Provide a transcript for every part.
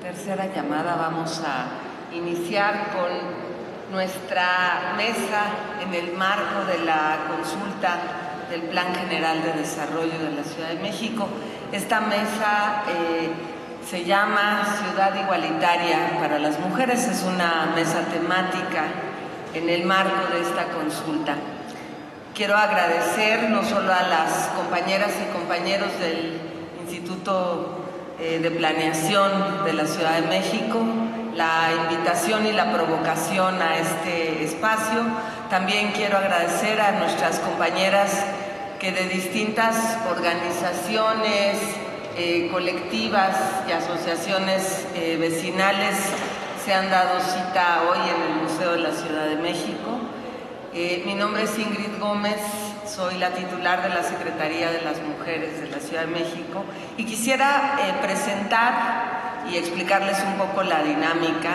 tercera llamada vamos a iniciar con nuestra mesa en el marco de la consulta del Plan General de Desarrollo de la Ciudad de México. Esta mesa se llama Ciudad Igualitaria para las Mujeres. Es una mesa temática en el marco de esta consulta. Quiero agradecer no solo a las compañeras y compañeros del Instituto de Planeación de la Ciudad de México, la invitación y la provocación a este espacio. También quiero agradecer a nuestras compañeras que de distintas organizaciones, colectivas y asociaciones vecinales se han dado cita hoy en el Museo de la Ciudad de México. Mi nombre es Ingrid Gómez, soy la titular de la Secretaría de las Mujeres de la Ciudad de México y quisiera presentar y explicarles un poco la dinámica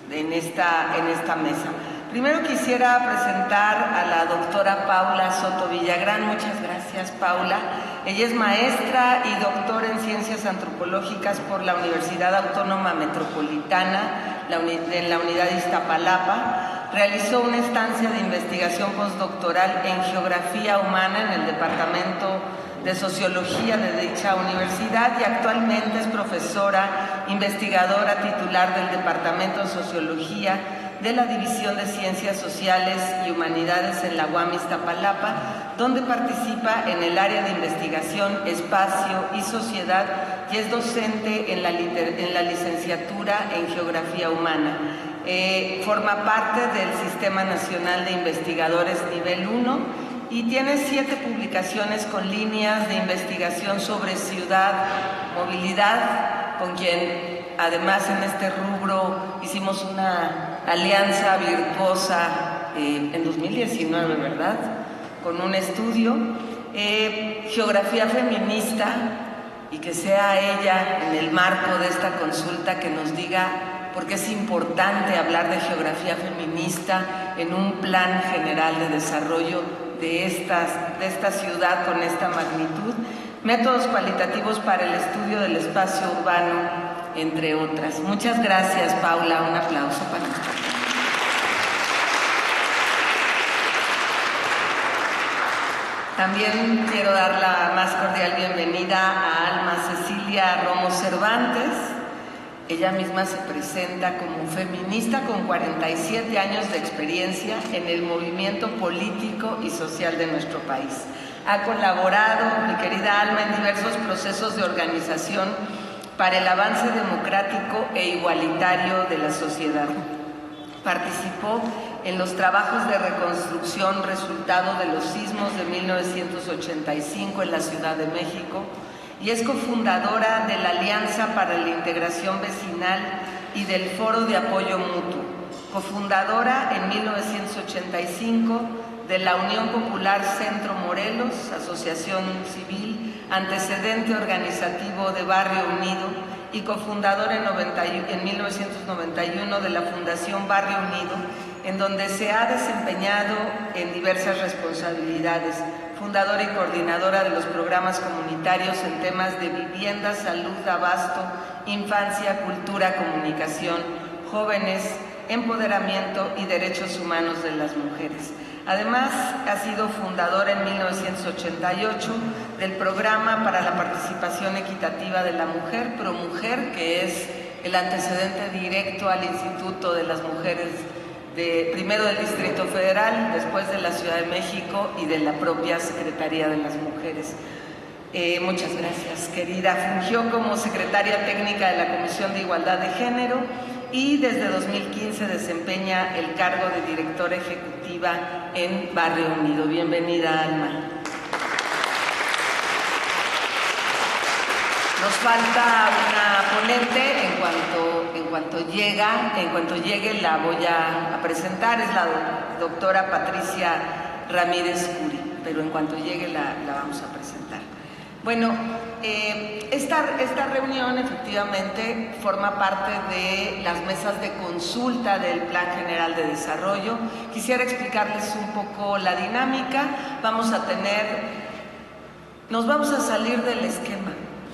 en esta mesa. Primero quisiera presentar a la doctora Paula Soto Villagrán. Muchas gracias, Paula. Ella es maestra y doctora en Ciencias Antropológicas por la Universidad Autónoma Metropolitana en la unidad de Iztapalapa. Realizó una estancia de investigación postdoctoral en Geografía Humana en el Departamento de Sociología de dicha universidad y actualmente es profesora investigadora titular del Departamento de Sociología de la División de Ciencias Sociales y Humanidades en la UAM Iztapalapa, donde participa en el área de investigación, espacio y sociedad y es docente en la licenciatura en Geografía Humana. Forma parte del Sistema Nacional de Investigadores Nivel 1 y tiene 7 publicaciones con líneas de investigación sobre ciudad, movilidad, con quien además en este rubro hicimos una alianza virtuosa en 2019, ¿verdad? Con un estudio, geografía feminista, y que sea ella en el marco de esta consulta que nos diga por qué es importante hablar de geografía feminista en un plan general de desarrollo de esta ciudad con esta magnitud, métodos cualitativos para el estudio del espacio urbano, entre otras. Muchas gracias, Paula. Un aplauso para nosotros. También quiero dar la más cordial bienvenida a Alma Cecilia Romo Cervantes. Ella misma se presenta como feminista con 47 años de experiencia en el movimiento político y social de nuestro país. Ha colaborado, mi querida Alma, en diversos procesos de organización para el avance democrático e igualitario de la sociedad. Participó en los trabajos de reconstrucción resultado de los sismos de 1985 en la Ciudad de México y es cofundadora de la Alianza para la Integración Vecinal y del Foro de Apoyo Mutuo, cofundadora en 1985 de la Unión Popular Centro Morelos, asociación civil, antecedente organizativo de Barrio Unido, y cofundadora en 1991 de la Fundación Barrio Unido, en donde se ha desempeñado en diversas responsabilidades, fundadora y coordinadora de los programas comunitarios en temas de vivienda, salud, abasto, infancia, cultura, comunicación, jóvenes, empoderamiento y derechos humanos de las mujeres. Además, ha sido fundadora en 1988 del Programa para la Participación Equitativa de la Mujer, ProMujer, que es el antecedente directo al Instituto de las Mujeres, primero del Distrito Federal, después de la Ciudad de México y de la propia Secretaría de las Mujeres. Muchas gracias, querida. Fungió como secretaria técnica de la Comisión de Igualdad de Género y desde 2015 desempeña el cargo de directora ejecutiva en Barrio Unido. Bienvenida, Alma. Nos falta una ponente, en cuanto llegue la voy a presentar, es la doctora Patricia Ramírez Curi, pero en cuanto llegue la vamos a presentar. Bueno, esta reunión efectivamente forma parte de las mesas de consulta del Plan General de Desarrollo. Quisiera explicarles un poco la dinámica. Nos vamos a salir del esquema.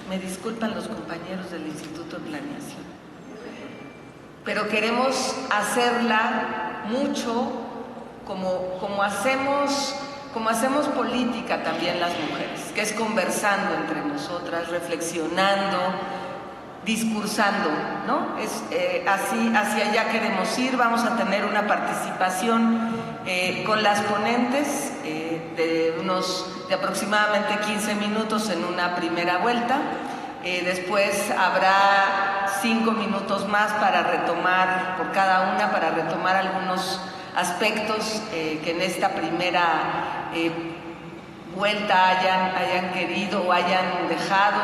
Me disculpan los compañeros del Instituto de planeación. Pero queremos hacerla mucho como hacemos política también las mujeres, que es conversando entre nosotras, reflexionando, discursando, ¿no? Hacia allá queremos ir. Vamos a tener una participación con las ponentes de aproximadamente 15 minutos en una primera vuelta. Después habrá 5 minutos más para retomar, por cada una, para retomar algunos aspectos que en esta primera vuelta hayan querido o hayan dejado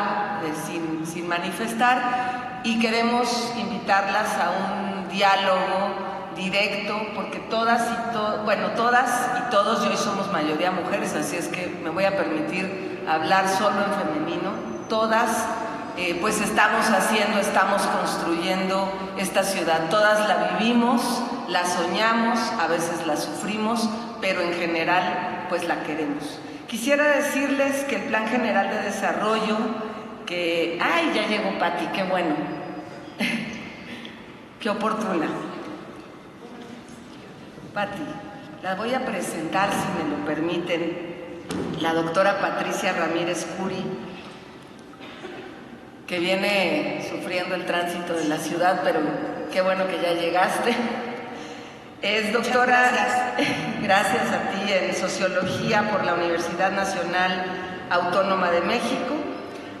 sin manifestar, y queremos invitarlas a un diálogo directo, porque todas y todos, y hoy somos mayoría mujeres, así es que me voy a permitir hablar solo en femenino. Todas pues estamos construyendo esta ciudad, todas la vivimos, la soñamos, a veces la sufrimos, pero en general pues la queremos. Quisiera decirles que el Plan General de Desarrollo, ya llegó Pati, qué bueno, qué oportuna. Pati, la voy a presentar, si me lo permiten, la doctora Patricia Ramírez Curi, que viene sufriendo el tránsito de la ciudad, pero qué bueno que ya llegaste. Es doctora, gracias a ti, en Sociología por la Universidad Nacional Autónoma de México.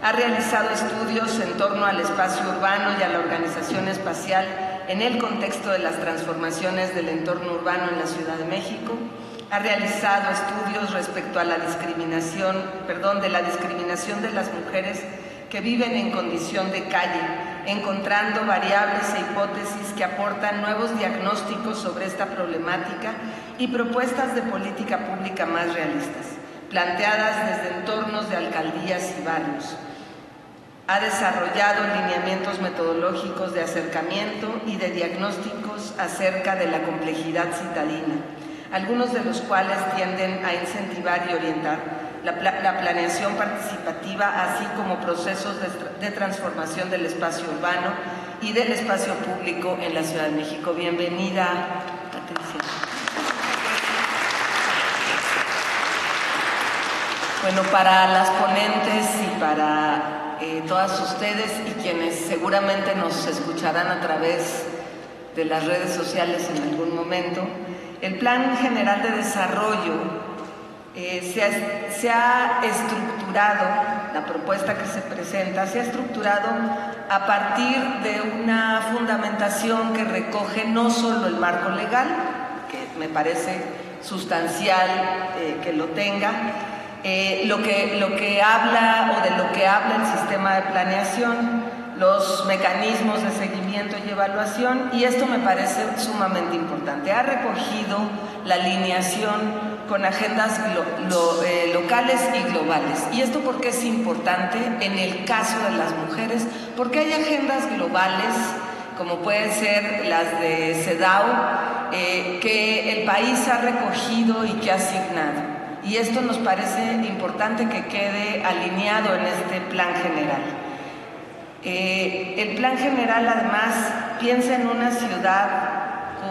Ha realizado estudios en torno al espacio urbano y a la organización espacial en el contexto de las transformaciones del entorno urbano en la Ciudad de México. Ha realizado estudios respecto a la discriminación de las mujeres que viven en condición de calle, encontrando variables e hipótesis que aportan nuevos diagnósticos sobre esta problemática y propuestas de política pública más realistas, planteadas desde entornos de alcaldías y barrios. Ha desarrollado lineamientos metodológicos de acercamiento y de diagnósticos acerca de la complejidad citadina, algunos de los cuales tienden a incentivar y orientar la planeación participativa, así como procesos de transformación del espacio urbano y del espacio público en la Ciudad de México. Bienvenida, Patricia. Bueno, para las ponentes y para todas ustedes y quienes seguramente nos escucharán a través de las redes sociales en algún momento, el Plan General de Desarrollo se ha estructurado, la propuesta que se presenta, se ha estructurado a partir de una fundamentación que recoge no solo el marco legal, que me parece sustancial que lo tenga, lo que habla o de lo que habla el sistema de planeación, los mecanismos de seguimiento y evaluación, y esto me parece sumamente importante. Ha recogido la alineación con agendas locales y globales. ¿Y esto por qué es importante en el caso de las mujeres? Porque hay agendas globales, como pueden ser las de CEDAW, que el país ha recogido y que ha asignado. Y esto nos parece importante que quede alineado en este plan general. El plan general, además, piensa en una ciudad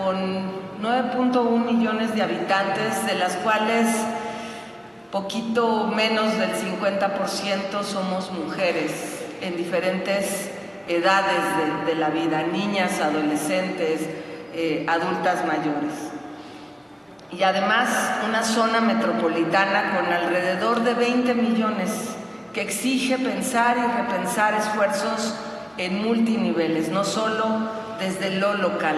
con 9.1 millones de habitantes, de las cuales poquito menos del 50% somos mujeres en diferentes edades de la vida, niñas, adolescentes, adultas mayores. Y además una zona metropolitana con alrededor de 20 millones, que exige pensar y repensar esfuerzos en multiniveles, no solo desde lo local.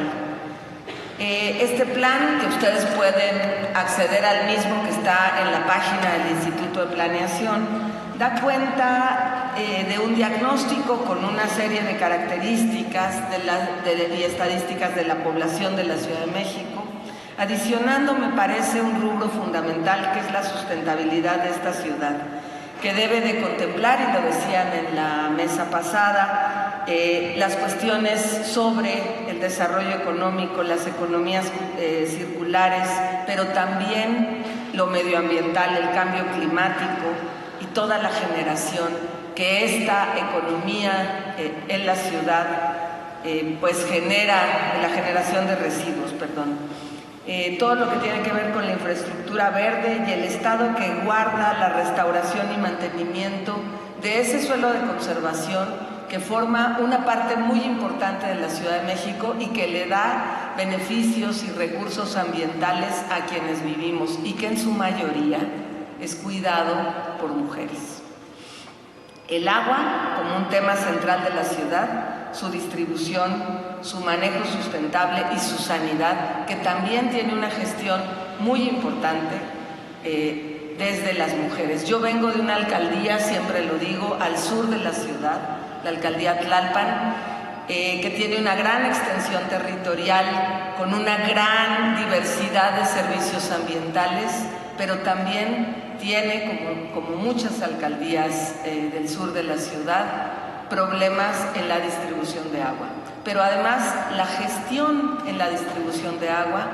Este plan, que ustedes pueden acceder al mismo, que está en la página del Instituto de Planeación, da cuenta de un diagnóstico con una serie de características y estadísticas de la población de la Ciudad de México, adicionando, me parece, un rubro fundamental que es la sustentabilidad de esta ciudad, que debe de contemplar, y lo decían en la mesa pasada, las cuestiones sobre el desarrollo económico, las economías circulares, pero también lo medioambiental, el cambio climático y toda la generación que esta economía en la ciudad pues genera, la generación de residuos, todo lo que tiene que ver con la infraestructura verde y el Estado que guarda la restauración y mantenimiento de ese suelo de conservación que forma una parte muy importante de la Ciudad de México y que le da beneficios y recursos ambientales a quienes vivimos y que en su mayoría es cuidado por mujeres. El agua como un tema central de la ciudad, su distribución, su manejo sustentable y su sanidad, que también tiene una gestión muy importante desde las mujeres. Yo vengo de una alcaldía, siempre lo digo, al sur de la ciudad, la alcaldía Tlalpan, que tiene una gran extensión territorial, con una gran diversidad de servicios ambientales, pero también tiene, como muchas alcaldías del sur de la ciudad, problemas en la distribución de agua. Pero además la gestión en la distribución de agua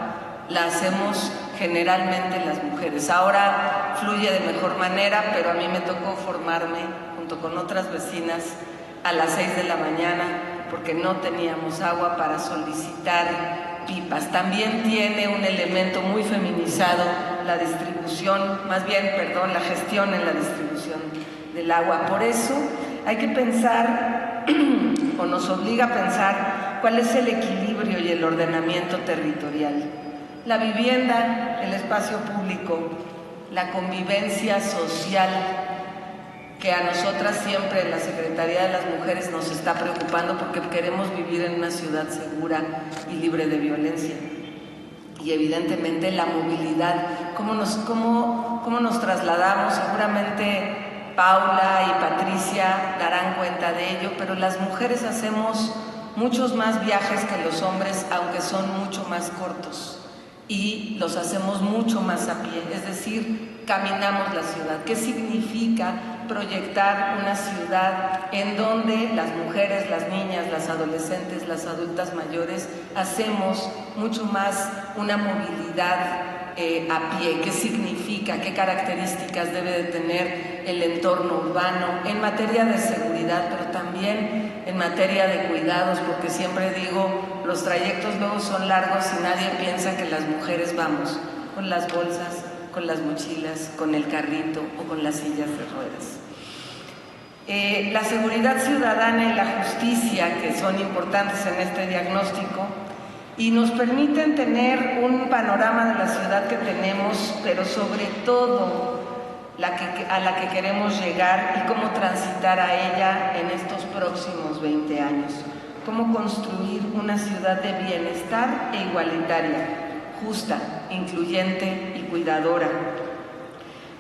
la hacemos generalmente las mujeres. Ahora fluye de mejor manera, pero a mí me tocó formarme junto con otras vecinas a las 6 de la mañana porque no teníamos agua para solicitar pipas. También tiene un elemento muy feminizado la distribución, la gestión en la distribución del agua. Por eso hay que pensar, o nos obliga a pensar, cuál es el equilibrio y el ordenamiento territorial. La vivienda, el espacio público, la convivencia social, que a nosotras siempre en la Secretaría de las Mujeres nos está preocupando porque queremos vivir en una ciudad segura y libre de violencia. Y evidentemente la movilidad, cómo nos trasladamos, seguramente Paula y Patricia darán cuenta de ello, pero las mujeres hacemos muchos más viajes que los hombres, aunque son mucho más cortos, y los hacemos mucho más a pie, es decir, caminamos la ciudad. ¿Qué significa proyectar una ciudad en donde las mujeres, las niñas, las adolescentes, las adultas mayores hacemos mucho más una movilidad a pie? ¿Qué significa? ¿Qué características debe de tener el entorno urbano en materia de seguridad, pero también en materia de cuidados? Porque siempre digo, los trayectos luego son largos y nadie piensa que las mujeres vamos con las bolsas, con las mochilas, con el carrito o con las sillas de ruedas. La seguridad ciudadana y la justicia, que son importantes en este diagnóstico, y nos permiten tener un panorama de la ciudad que tenemos, pero sobre todo a la que queremos llegar y cómo transitar a ella en estos próximos 20 años. Cómo construir una ciudad de bienestar e igualitaria, justa, incluyente y cuidadora.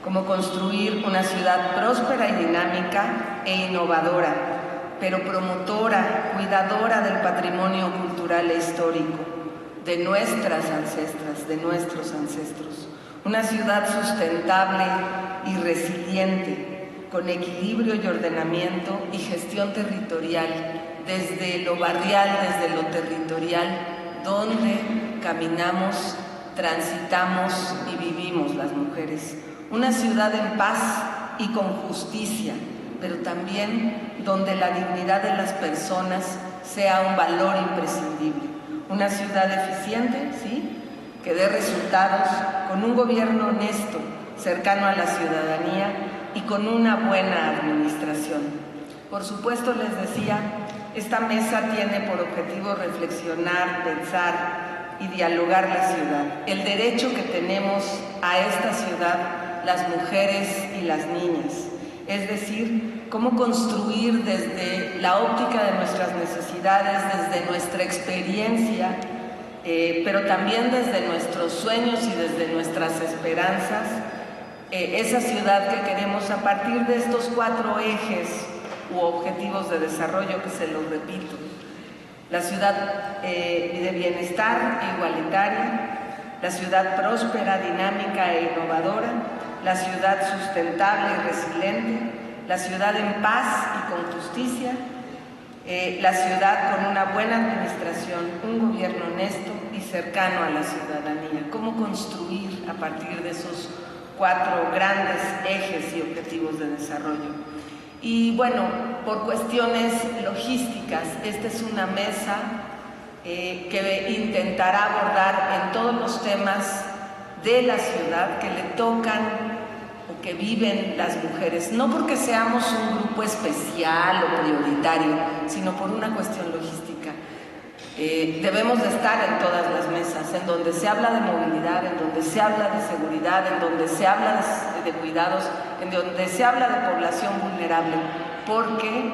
Cómo construir una ciudad próspera y dinámica e innovadora, pero promotora, cuidadora del patrimonio cultural e histórico, de nuestras ancestras, de nuestros ancestros. Una ciudad sustentable y resiliente, con equilibrio y ordenamiento y gestión territorial, desde lo barrial, desde lo territorial, donde caminamos, transitamos y vivimos las mujeres. Una ciudad en paz y con justicia, pero también donde la dignidad de las personas sea un valor imprescindible. Una ciudad eficiente, ¿sí?, que dé resultados, con un gobierno honesto, cercano a la ciudadanía y con una buena administración. Por supuesto, les decía, esta mesa tiene por objetivo reflexionar, pensar y dialogar la ciudad. El derecho que tenemos a esta ciudad, las mujeres y las niñas, es decir, cómo construir desde la óptica de nuestras necesidades, desde nuestra experiencia, pero también desde nuestros sueños y desde nuestras esperanzas, esa ciudad que queremos a partir de estos 4 ejes u objetivos de desarrollo que se los repito. La ciudad de bienestar e igualitaria, la ciudad próspera, dinámica e innovadora, la ciudad sustentable y resiliente, la ciudad en paz y con justicia, la ciudad con una buena administración, un gobierno honesto y cercano a la ciudadanía. ¿Cómo construir a partir de esos 4 grandes ejes y objetivos de desarrollo? Y bueno, por cuestiones logísticas, esta es una mesa que intentará abordar en todos los temas de la ciudad que le tocan o que viven las mujeres, no porque seamos un grupo especial o prioritario, sino por una cuestión logística. Debemos de estar en todas las mesas, en donde se habla de movilidad, en donde se habla de seguridad, en donde se habla de cuidados, en donde se habla de población vulnerable, porque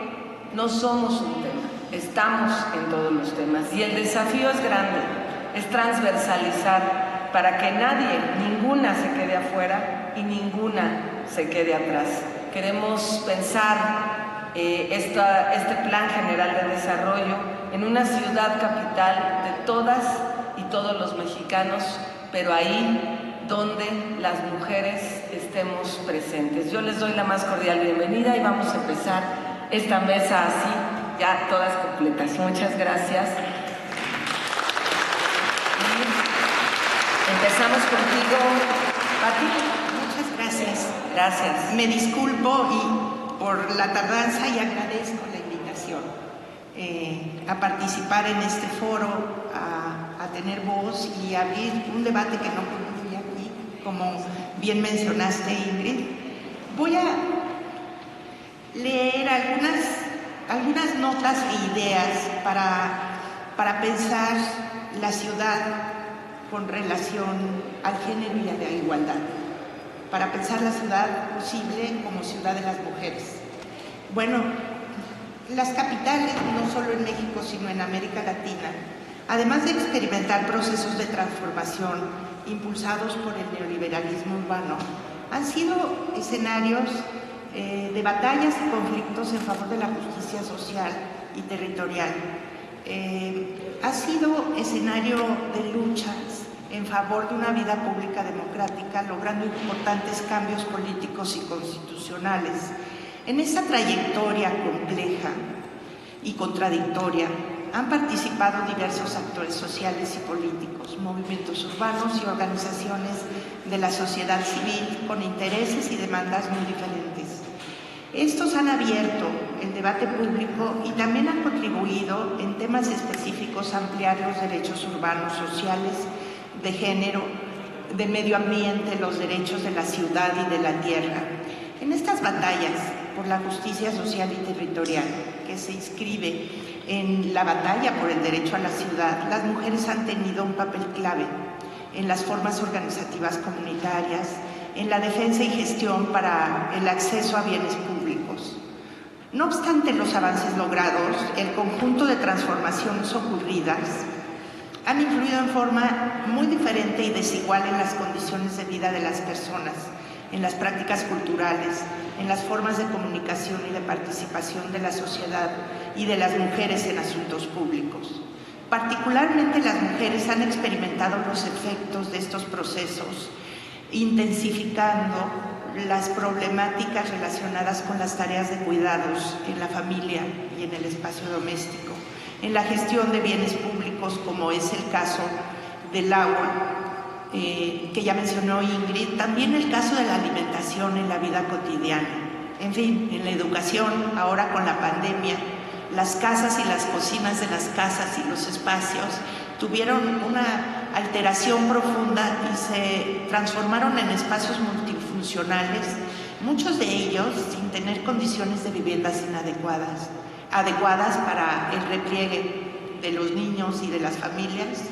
no somos un tema, estamos en todos los temas y el desafío es grande, es transversalizar para que nadie, ninguna se quede afuera y ninguna se quede atrás. Queremos pensar este Plan General de Desarrollo en una ciudad capital de todas y todos los mexicanos, pero ahí donde las mujeres estemos presentes. Yo les doy la más cordial bienvenida y vamos a empezar esta mesa así, ya todas completas. Muchas gracias. Y empezamos contigo, Pati. Muchas gracias. Gracias. Me disculpo por la tardanza y agradezco la invitación a participar en este foro, a tener voz y abrir un debate que no concluye aquí, como bien mencionaste, Ingrid. Voy a leer algunas notas e ideas para pensar la ciudad con relación al género y a la igualdad, para pensar la ciudad posible como ciudad de las mujeres. Bueno, las capitales, no solo en México, sino en América Latina, además de experimentar procesos de transformación impulsados por el neoliberalismo urbano, han sido escenarios de batallas y conflictos en favor de la justicia social y territorial. Ha sido escenario de luchas en favor de una vida pública democrática, logrando importantes cambios políticos y constitucionales. En esa trayectoria compleja y contradictoria han participado diversos actores sociales y políticos, movimientos urbanos y organizaciones de la sociedad civil con intereses y demandas muy diferentes. Estos han abierto el debate público y también han contribuido en temas específicos a ampliar los derechos urbanos, sociales, de género, de medio ambiente, los derechos de la ciudad y de la tierra. En estas batallas por la justicia social y territorial, que se inscribe en la batalla por el derecho a la ciudad, las mujeres han tenido un papel clave en las formas organizativas comunitarias, en la defensa y gestión para el acceso a bienes públicos. No obstante los avances logrados, el conjunto de transformaciones ocurridas han influido en forma muy diferente y desigual en las condiciones de vida de las personas, en las prácticas culturales, en las formas de comunicación y de participación de la sociedad y de las mujeres en asuntos públicos. Particularmente las mujeres han experimentado los efectos de estos procesos, intensificando las problemáticas relacionadas con las tareas de cuidados en la familia y en el espacio doméstico, en la gestión de bienes públicos, como es el caso del agua, que ya mencionó Ingrid, también el caso de la alimentación en la vida cotidiana, en fin, en la educación, ahora con la pandemia, las casas y las cocinas de las casas y los espacios tuvieron una alteración profunda y se transformaron en espacios multifuncionales, muchos de ellos sin tener condiciones de viviendas adecuadas para el repliegue de los niños y de las familias,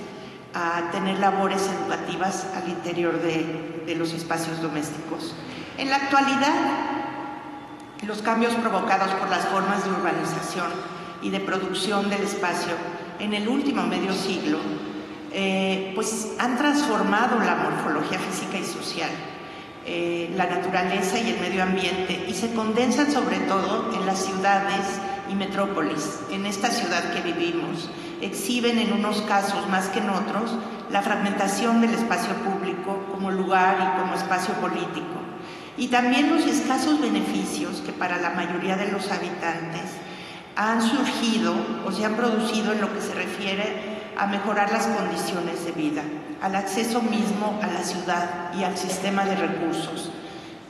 a tener labores educativas al interior de los espacios domésticos. En la actualidad, los cambios provocados por las formas de urbanización y de producción del espacio en el último medio siglo, pues han transformado la morfología física y social, la naturaleza y el medio ambiente, y se condensan sobre todo en las ciudades y metrópolis. En esta ciudad que vivimos, exhiben en unos casos más que en otros la fragmentación del espacio público como lugar y como espacio político, y también los escasos beneficios que para la mayoría de los habitantes han surgido o se han producido en lo que se refiere a mejorar las condiciones de vida, al acceso mismo a la ciudad y al sistema de recursos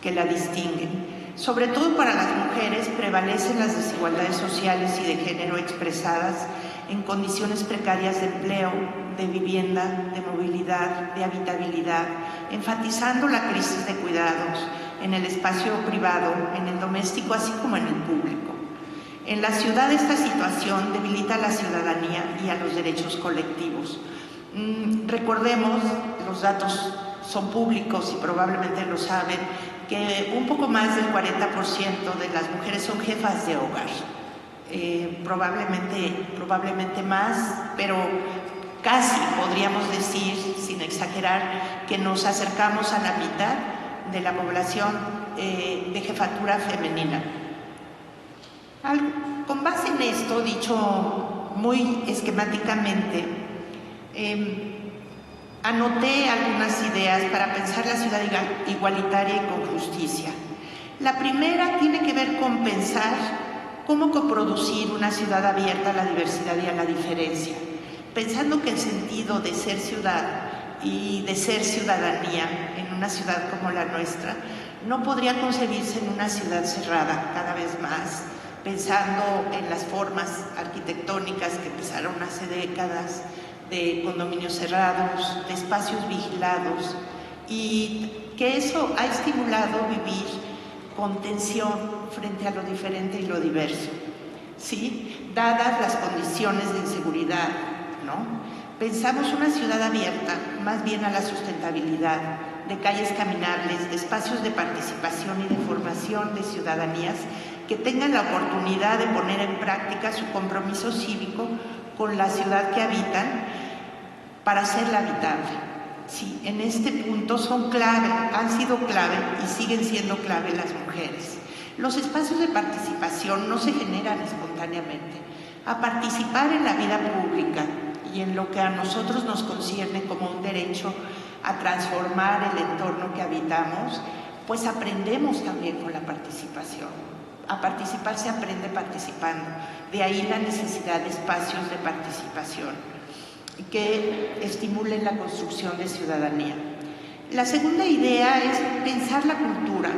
que la distinguen. Sobre todo para las mujeres prevalecen las desigualdades sociales y de género expresadas en condiciones precarias de empleo, de vivienda, de movilidad, de habitabilidad, enfatizando la crisis de cuidados en el espacio privado, en el doméstico, así como en el público. En la ciudad esta situación debilita a la ciudadanía y a los derechos colectivos. Recordemos, los datos son públicos y probablemente lo saben, que un poco más del 40% de las mujeres son jefas de hogar. Probablemente más, pero casi podríamos decir, sin exagerar, que nos acercamos a la mitad de la población de jefatura femenina. Con base en esto, dicho muy esquemáticamente, anoté algunas ideas para pensar la ciudad igualitaria y con justicia. La primera tiene que ver con pensar cómo coproducir una ciudad abierta a la diversidad y a la diferencia, pensando que el sentido de ser ciudad y de ser ciudadanía en una ciudad como la nuestra no podría concebirse en una ciudad cerrada cada vez más, pensando en las formas arquitectónicas que empezaron hace décadas, de condominios cerrados, de espacios vigilados, y que eso ha estimulado vivir con tensión frente a lo diferente y lo diverso, ¿sí? Dadas las condiciones de inseguridad, ¿no? Pensamos una ciudad abierta más bien a la sustentabilidad, de calles caminables, de espacios de participación y de formación de ciudadanías que tengan la oportunidad de poner en práctica su compromiso cívico con la ciudad que habitan para hacerla habitable. Sí, en este punto son clave, han sido clave y siguen siendo clave las mujeres. Los espacios de participación no se generan espontáneamente. A participar en la vida pública y en lo que a nosotros nos concierne como un derecho a transformar el entorno que habitamos, pues aprendemos también con la participación. A participar se aprende participando. De ahí la necesidad de espacios de participación que estimulen la construcción de ciudadanía. La segunda idea es pensar la cultura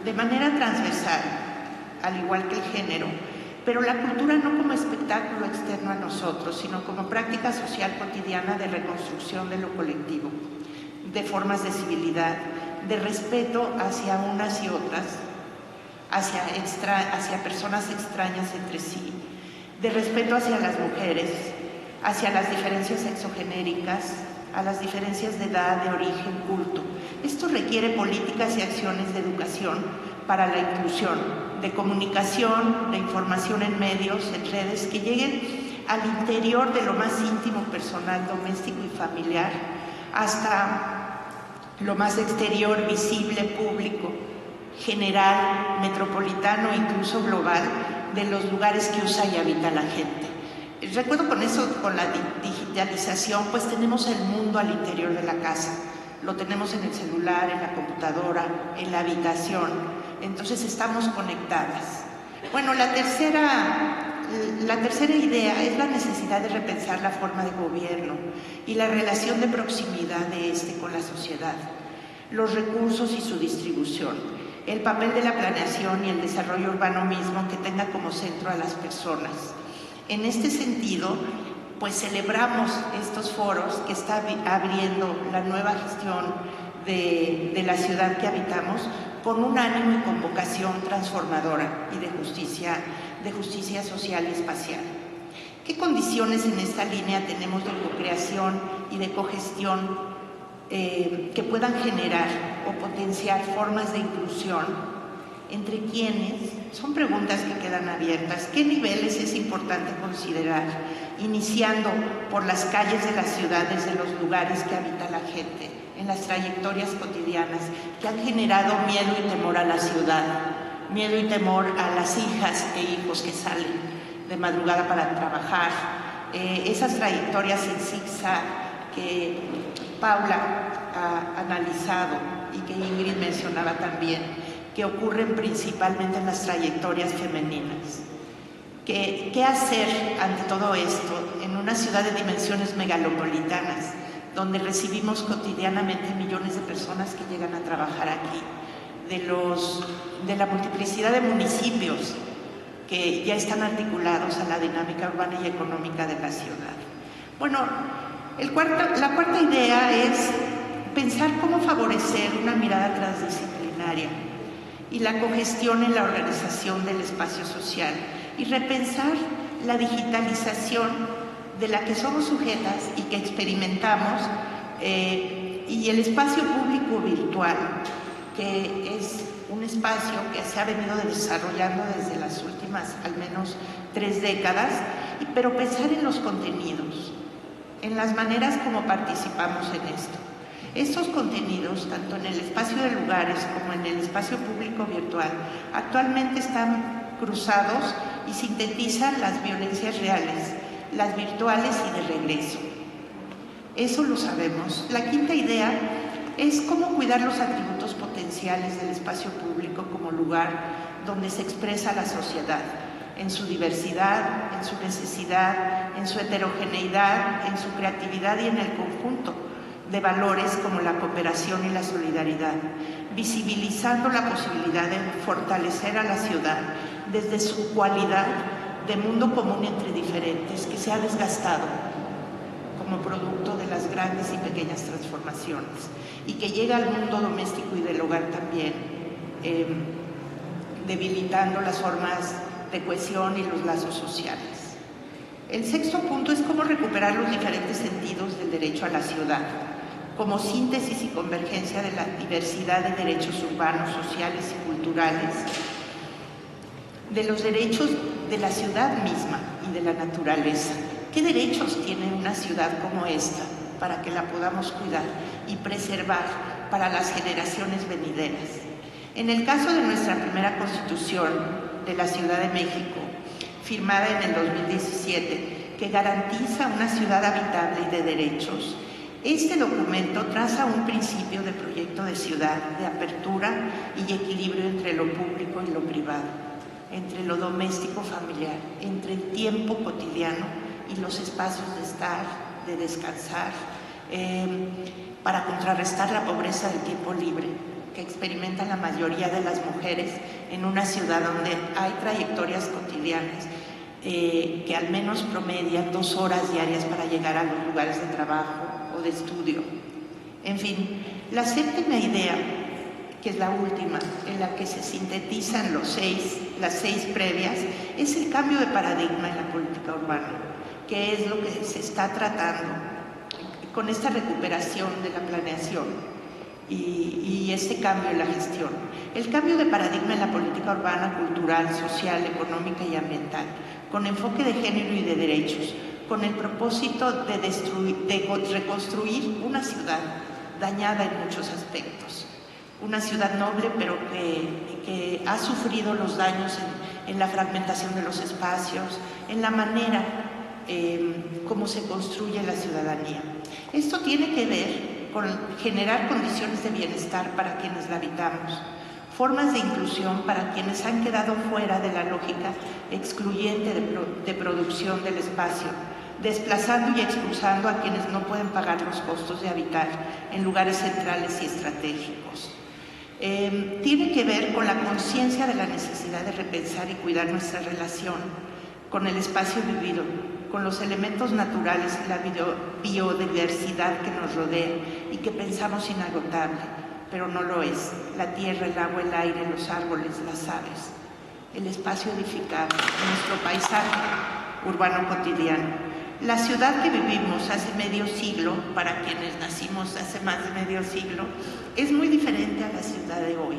de manera transversal, al igual que el género, pero la cultura no como espectáculo externo a nosotros, sino como práctica social cotidiana de reconstrucción de lo colectivo, de formas de civilidad, de respeto hacia unas y otras, hacia personas extrañas entre sí, de respeto hacia las mujeres, hacia las diferencias sexogenéricas, a las diferencias de edad, de origen, culto. Esto requiere políticas y acciones de educación para la inclusión, de comunicación, de información en medios, en redes, que lleguen al interior de lo más íntimo, personal, doméstico y familiar, hasta lo más exterior, visible, público, general, metropolitano e incluso global, de los lugares que usa y habita la gente. Recuerdo con eso, con la digitalización, pues tenemos el mundo al interior de la casa. Lo tenemos en el celular, en la computadora, en la habitación. Entonces estamos conectadas. Bueno, la tercera idea es la necesidad de repensar la forma de gobierno y la relación de proximidad de este con la sociedad, los recursos y su distribución, el papel de la planeación y el desarrollo urbano mismo que tenga como centro a las personas. En este sentido, pues celebramos estos foros que está abriendo la nueva gestión de la ciudad que habitamos con un ánimo y con vocación transformadora y de justicia social y espacial. ¿Qué condiciones en esta línea tenemos de cocreación y de cogestión que puedan generar o potenciar formas de inclusión? ¿Entre quiénes? Son preguntas que quedan abiertas. ¿Qué niveles es importante considerar? Iniciando por las calles de las ciudades, de los lugares que habita la gente, en las trayectorias cotidianas que han generado miedo y temor a la ciudad, miedo y temor a las hijas e hijos que salen de madrugada para trabajar, esas trayectorias en zigzag que Paula ha analizado y que Ingrid mencionaba también, que ocurren principalmente en las trayectorias femeninas. ¿Qué hacer ante todo esto en una ciudad de dimensiones megalopolitanas, donde recibimos cotidianamente millones de personas que llegan a trabajar aquí? de la multiplicidad de municipios que ya están articulados a la dinámica urbana y económica de la ciudad. Bueno, la cuarta idea es pensar cómo favorecer una mirada transdisciplinaria y la cogestión en la organización del espacio social y repensar la digitalización de la que somos sujetas y que experimentamos y el espacio público virtual, que es un espacio que se ha venido desarrollando desde las últimas al menos 3 décadas, pero pensar en los contenidos, en las maneras como participamos en esto. Estos contenidos, tanto en el espacio de lugares como en el espacio público virtual, actualmente están cruzados y sintetizan las violencias reales, las virtuales y de regreso. Eso lo sabemos. La quinta idea es cómo cuidar los atributos potenciales del espacio público como lugar donde se expresa la sociedad, en su diversidad, en su necesidad, en su heterogeneidad, en su creatividad y en el conjunto de valores como la cooperación y la solidaridad, visibilizando la posibilidad de fortalecer a la ciudad desde su cualidad de mundo común entre diferentes que se ha desgastado como producto de las grandes y pequeñas transformaciones y que llega al mundo doméstico y del hogar también, debilitando las formas de cohesión y los lazos sociales. El sexto punto es cómo recuperar los diferentes sentidos del derecho a la ciudad, como síntesis y convergencia de la diversidad de derechos urbanos, sociales y culturales, de los derechos de la ciudad misma y de la naturaleza. ¿Qué derechos tiene una ciudad como esta para que la podamos cuidar y preservar para las generaciones venideras? En el caso de nuestra primera Constitución de la Ciudad de México, firmada en el 2017, que garantiza una ciudad habitable y de derechos, este documento traza un principio de proyecto de ciudad, de apertura y equilibrio entre lo público y lo privado, entre lo doméstico familiar, entre el tiempo cotidiano y los espacios de estar, de descansar, para contrarrestar la pobreza del tiempo libre que experimentan la mayoría de las mujeres en una ciudad donde hay trayectorias cotidianas que al menos promedian 2 horas diarias para llegar a los lugares de trabajo o de estudio. En fin, la séptima idea, que es la última, en la que se sintetizan las seis previas, es el cambio de paradigma en la política urbana, que es lo que se está tratando con esta recuperación de la planeación y este cambio en la gestión. El cambio de paradigma en la política urbana, cultural, social, económica y ambiental, con enfoque de género y de derechos, con el propósito de reconstruir una ciudad dañada en muchos aspectos. Una ciudad noble, pero que ha sufrido los daños en la fragmentación de los espacios, en la manera como se construye la ciudadanía. Esto tiene que ver con generar condiciones de bienestar para quienes la habitamos, formas de inclusión para quienes han quedado fuera de la lógica excluyente de producción del espacio, desplazando y expulsando a quienes no pueden pagar los costos de habitar en lugares centrales y estratégicos. Tiene que ver con la conciencia de la necesidad de repensar y cuidar nuestra relación con el espacio vivido, con los elementos naturales y la biodiversidad que nos rodea y que pensamos inagotable, pero no lo es: la tierra, el agua, el aire, los árboles, las aves, el espacio edificado, nuestro paisaje urbano cotidiano. La ciudad que vivimos hace medio siglo, para quienes nacimos hace más de medio siglo, es muy diferente a la ciudad de hoy.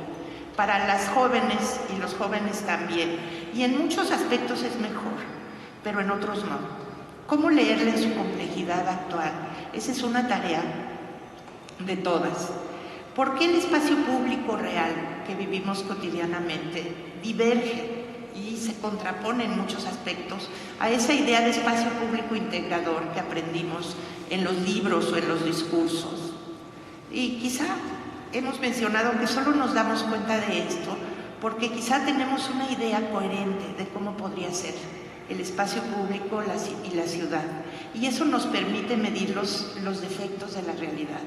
Para las jóvenes y los jóvenes también, y en muchos aspectos es mejor, pero en otros no. ¿Cómo leerla en su complejidad actual? Esa es una tarea de todas. ¿Por qué el espacio público real que vivimos cotidianamente diverge y se contrapone en muchos aspectos a esa idea de espacio público integrador que aprendimos en los libros o en los discursos? Y quizá hemos mencionado que solo nos damos cuenta de esto porque quizá tenemos una idea coherente de cómo podría ser el espacio público y la ciudad, y eso nos permite medir los defectos de la realidad.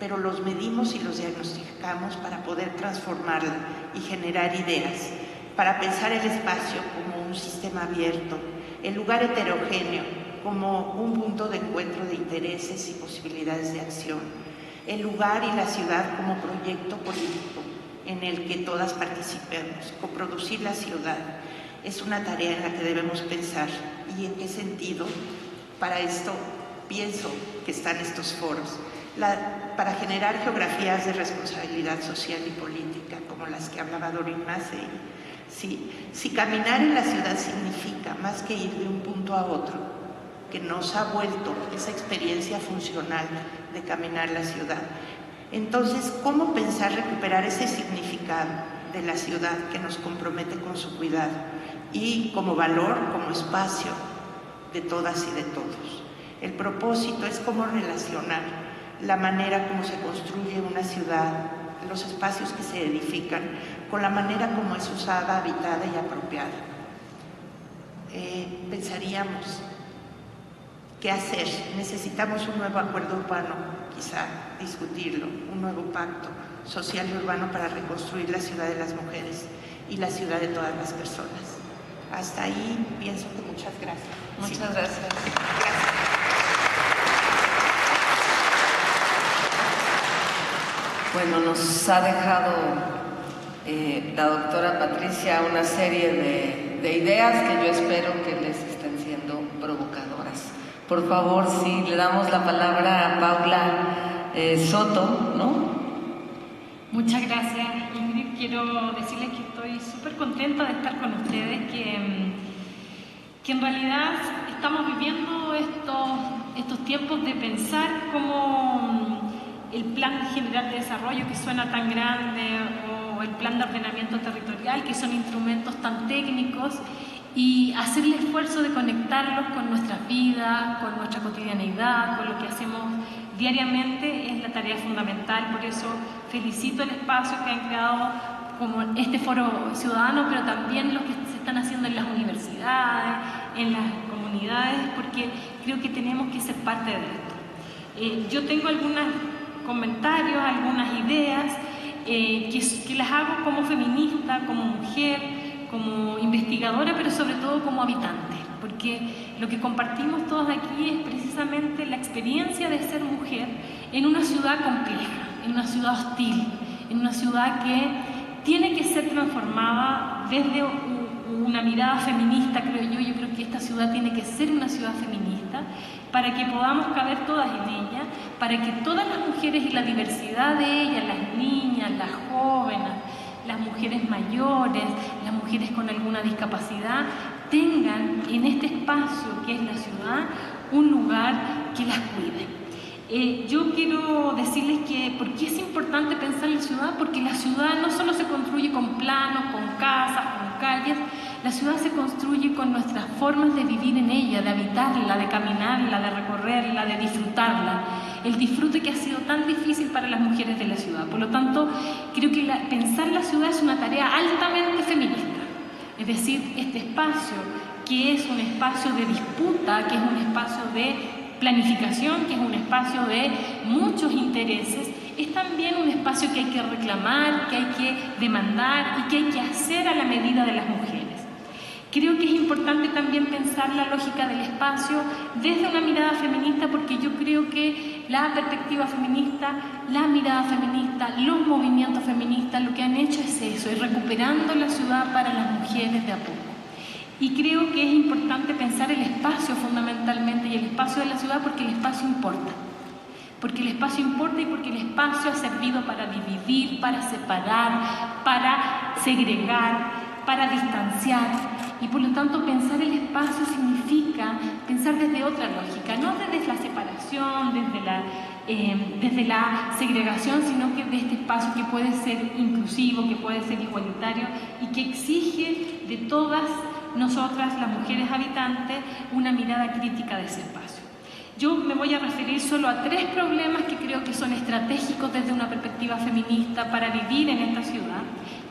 pero los medimos y los diagnosticamos para poder transformarla y generar ideas, para pensar el espacio como un sistema abierto, el lugar heterogéneo como un punto de encuentro de intereses y posibilidades de acción, el lugar y la ciudad como proyecto político en el que todas participemos. Coproducir la ciudad es una tarea en la que debemos pensar. ¿Y en qué sentido? Para esto pienso que están estos foros, para generar geografías de responsabilidad social y política, como las que hablaba Doreen Massey. Si caminar en la ciudad significa más que ir de un punto a otro, que nos ha vuelto esa experiencia funcional de caminar la ciudad, entonces, ¿cómo pensar recuperar ese significado de la ciudad que nos compromete con su cuidado y como valor, como espacio de todas y de todos? El propósito es cómo relacionar la manera como se construye una ciudad, los espacios que se edifican, con la manera como es usada, habitada y apropiada. Pensaríamos, ¿qué hacer? Necesitamos un nuevo acuerdo urbano, quizá discutirlo, un nuevo pacto social y urbano para reconstruir la ciudad de las mujeres y la ciudad de todas las personas. Hasta ahí pienso que muchas gracias. Muchas gracias. Gracias. Bueno, nos ha dejado la doctora Patricia una serie de ideas que yo espero que les estén siendo provocadoras. Por favor, si le damos la palabra a Paula Soto, ¿no? Muchas gracias, Ingrid. Quiero decirles que estoy súper contenta de estar con ustedes, que en realidad estamos viviendo estos tiempos de pensar cómo el Plan General de Desarrollo, que suena tan grande, o el Plan de Ordenamiento Territorial, que son instrumentos tan técnicos, y hacer el esfuerzo de conectarlos con nuestras vidas, con nuestra cotidianeidad, con lo que hacemos diariamente, es la tarea fundamental. Por eso felicito el espacio que han creado como este foro ciudadano, pero también lo que se están haciendo en las universidades, en las comunidades, porque creo que tenemos que ser parte de esto. Yo tengo algunos comentarios, algunas ideas que las hago como feminista, como mujer, como investigadora, pero sobre todo como habitante, porque lo que compartimos todos aquí es precisamente la experiencia de ser mujer en una ciudad compleja, en una ciudad hostil, en una ciudad que tiene que ser transformada desde una mirada feminista, creo yo. Yo creo que esta ciudad tiene que ser una ciudad feminista para que podamos caber todas en ella, para que todas las mujeres y la diversidad de ellas, las niñas, las jóvenes, las mujeres mayores, las mujeres con alguna discapacidad, tengan en este espacio que es la ciudad un lugar que las cuide. Yo quiero decirles que ¿por qué es importante pensar la ciudad? Porque la ciudad no solo se construye con planos, con casas, con calles. La ciudad se construye con nuestras formas de vivir en ella, de habitarla, de caminarla, de recorrerla, de disfrutarla. El disfrute que ha sido tan difícil para las mujeres de la ciudad. Por lo tanto, creo que pensar la ciudad es una tarea altamente feminista. Es decir, este espacio que es un espacio de disputa, que es un espacio de planificación, que es un espacio de muchos intereses, es también un espacio que hay que reclamar, que hay que demandar y que hay que hacer a la medida de las mujeres. Creo que es importante también pensar la lógica del espacio desde una mirada feminista, porque yo creo que la perspectiva feminista, la mirada feminista, los movimientos feministas lo que han hecho es eso, es recuperando la ciudad para las mujeres de a poco. Y creo que es importante pensar el espacio fundamentalmente y el espacio de la ciudad, porque el espacio importa. Porque el espacio importa y porque el espacio ha servido para dividir, para separar, para segregar, para distanciar. Y por lo tanto pensar el espacio significa pensar desde otra lógica, no desde la separación, desde la segregación, sino que de este espacio que puede ser inclusivo, que puede ser igualitario y que exige de todas nosotras, las mujeres habitantes, una mirada crítica de ese espacio. Yo me voy a referir solo a 3 problemas que creo que son estratégicos desde una perspectiva feminista para vivir en esta ciudad,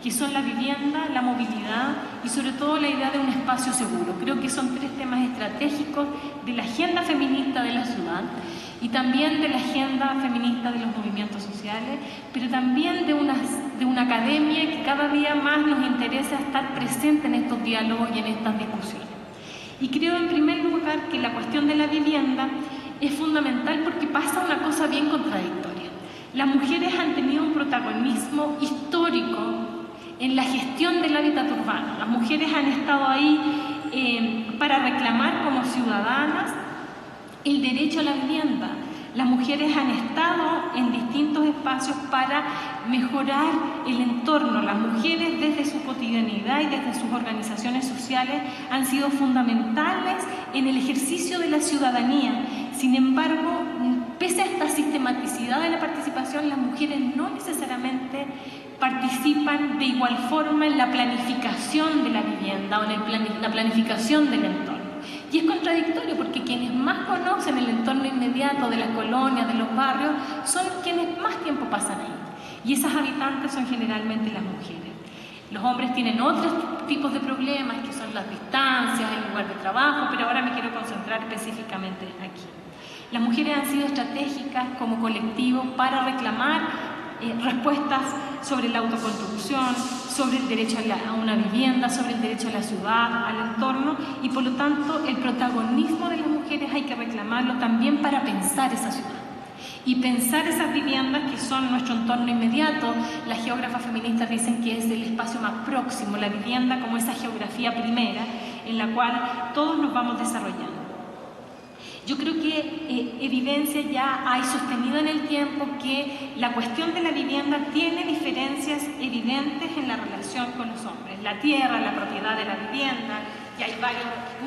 que son la vivienda, la movilidad y sobre todo la idea de un espacio seguro. Creo que son 3 temas estratégicos de la agenda feminista de la ciudad y también de la agenda feminista de los movimientos sociales, pero también de una academia que cada día más nos interesa estar presente en estos diálogos y en estas discusiones. Y creo en primer lugar que la cuestión de la vivienda es fundamental porque pasa una cosa bien contradictoria. Las mujeres han tenido un protagonismo histórico en la gestión del hábitat urbano. Las mujeres han estado ahí para reclamar como ciudadanas el derecho a la vivienda. Las mujeres han estado en distintos espacios para mejorar el entorno. Las mujeres desde su cotidianidad y desde sus organizaciones sociales han sido fundamentales en el ejercicio de la ciudadanía. Sin embargo, pese a esta sistematicidad de la participación, las mujeres no necesariamente participan de igual forma en la planificación de la vivienda o en la planificación del entorno. Y es contradictorio porque quienes más conocen el entorno inmediato de las colonias, de los barrios, son quienes más tiempo pasan ahí. Y esas habitantes son generalmente las mujeres. Los hombres tienen otros tipos de problemas, que son las distancias, el lugar de trabajo, pero ahora me quiero concentrar específicamente aquí. Las mujeres han sido estratégicas como colectivo para reclamar respuestas sobre la autoconstrucción, sobre el derecho a una vivienda, sobre el derecho a la ciudad, al entorno, y por lo tanto el protagonismo de las mujeres hay que reclamarlo también para pensar esa ciudad y pensar esas viviendas que son nuestro entorno inmediato. Las geógrafas feministas dicen que es el espacio más próximo, la vivienda como esa geografía primera en la cual todos nos vamos desarrollando. Yo creo que evidencia ya hay sostenido en el tiempo que la cuestión de la vivienda tiene diferencias evidentes en la relación con los hombres. La tierra, la propiedad de la vivienda, y hay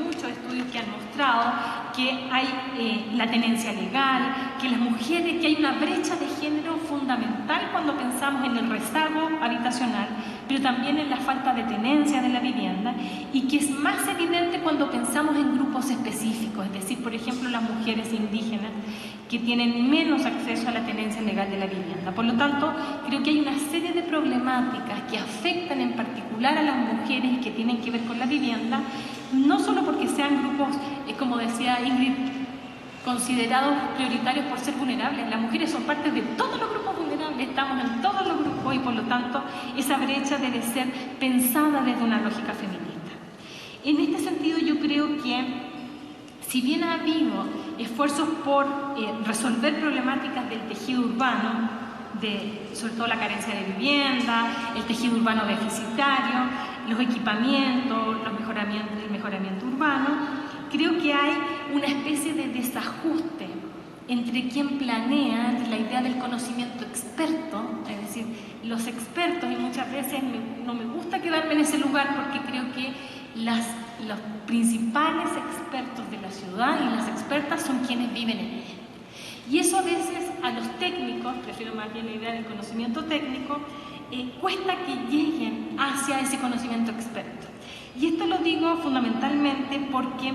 muchos estudios que han mostrado que hay la tenencia legal, que las mujeres, que hay una brecha de género fundamental cuando pensamos en el rezago habitacional, pero también en la falta de tenencia de la vivienda, y que es más evidente cuando pensamos en grupos específicos, es decir, por ejemplo, las mujeres indígenas, que tienen menos acceso a la tenencia legal de la vivienda. Por lo tanto, creo que hay una serie de problemáticas que afectan en particular a las mujeres y que tienen que ver con la vivienda, no solo porque sean grupos, como decía Ingrid, considerados prioritarios por ser vulnerables. Las mujeres son parte de todos los grupos vulnerables, estamos en todos los grupos y por lo tanto esa brecha debe ser pensada desde una lógica feminista. En este sentido yo creo que si bien ha habido esfuerzos por resolver problemáticas del tejido urbano, sobre todo la carencia de vivienda, el tejido urbano deficitario, los equipamientos, el mejoramiento urbano, creo que hay una especie de desajuste entre quien planea, entre la idea del conocimiento experto, es decir, los expertos, y muchas veces no me gusta quedarme en ese lugar porque creo que los principales expertos de la ciudad y las expertas son quienes viven en ella. Y eso a veces a los técnicos, prefiero más bien la idea del conocimiento técnico, cuesta que lleguen hacia ese conocimiento experto. Y esto lo digo fundamentalmente porque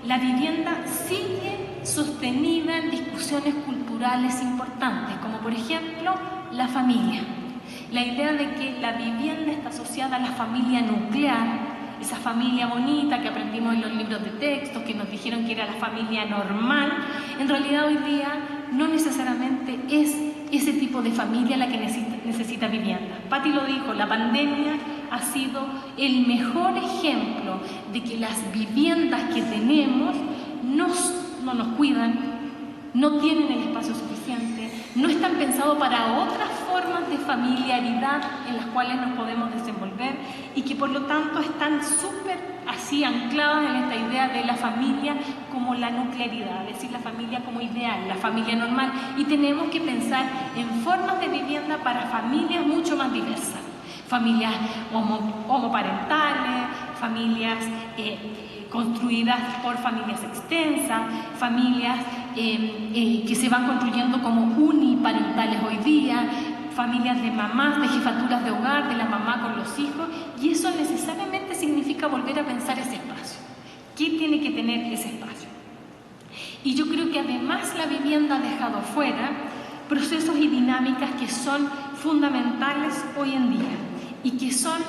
la vivienda sigue sostenida en discusiones culturales importantes, como por ejemplo la familia. La idea de que la vivienda está asociada a la familia nuclear, esa familia bonita que aprendimos en los libros de texto, que nos dijeron que era la familia normal, en realidad hoy día no necesariamente es ese tipo de familia la que necesita vivienda. Patti lo dijo, la pandemia ha sido el mejor ejemplo de que las viviendas que tenemos no nos cuidan, no tienen el espacio suficiente, no están pensados para otras formas de familiaridad en las cuales nos podemos desenvolver y que por lo tanto están súper así ancladas en esta idea de la familia como la nuclearidad, es decir, la familia como ideal, la familia normal, y tenemos que pensar en formas de vivienda para familias mucho más diversas, familias homoparentales, familias construidas por familias extensas, familias que se van construyendo como uniparentales hoy día, familias de mamás, de jefaturas de hogar, de la mamá con los hijos, y eso necesariamente significa volver a pensar ese espacio. ¿Qué tiene que tener ese espacio? Y yo creo que además la vivienda ha dejado fuera procesos y dinámicas que son fundamentales hoy en día y que son,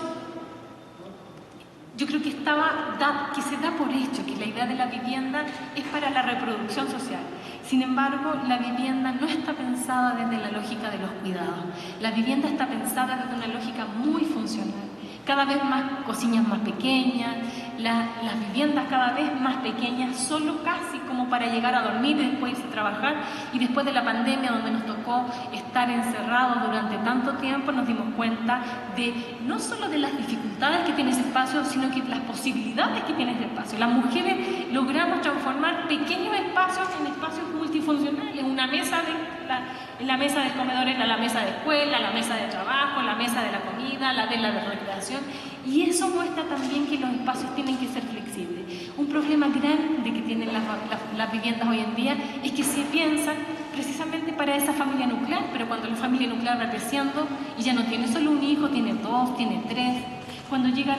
yo creo que se da por hecho que la idea de la vivienda es para la reproducción social. Sin embargo, la vivienda no está pensada desde la lógica de los cuidados. La vivienda está pensada desde una lógica muy funcional. Cada vez más cocinas más pequeñas, las viviendas cada vez más pequeñas, solo casi como para llegar a dormir y después irse a trabajar. Y después de la pandemia, donde nos tocó estar encerrados durante tanto tiempo, nos dimos cuenta de no solo de las dificultades que tiene ese espacio, sino que las posibilidades que tiene ese espacio. Las mujeres logramos transformar pequeños espacios en espacios multifuncionales. Una mesa en la mesa del comedor era la mesa de escuela, la mesa de trabajo, la mesa de la comida, la de recreación. Y eso muestra también que los espacios tienen que ser flexibles. Un problema grande que tienen las viviendas hoy en día es que se piensan precisamente para esa familia nuclear, pero cuando la familia nuclear va creciendo y ya no tiene solo un hijo, tiene dos, tiene tres, cuando llega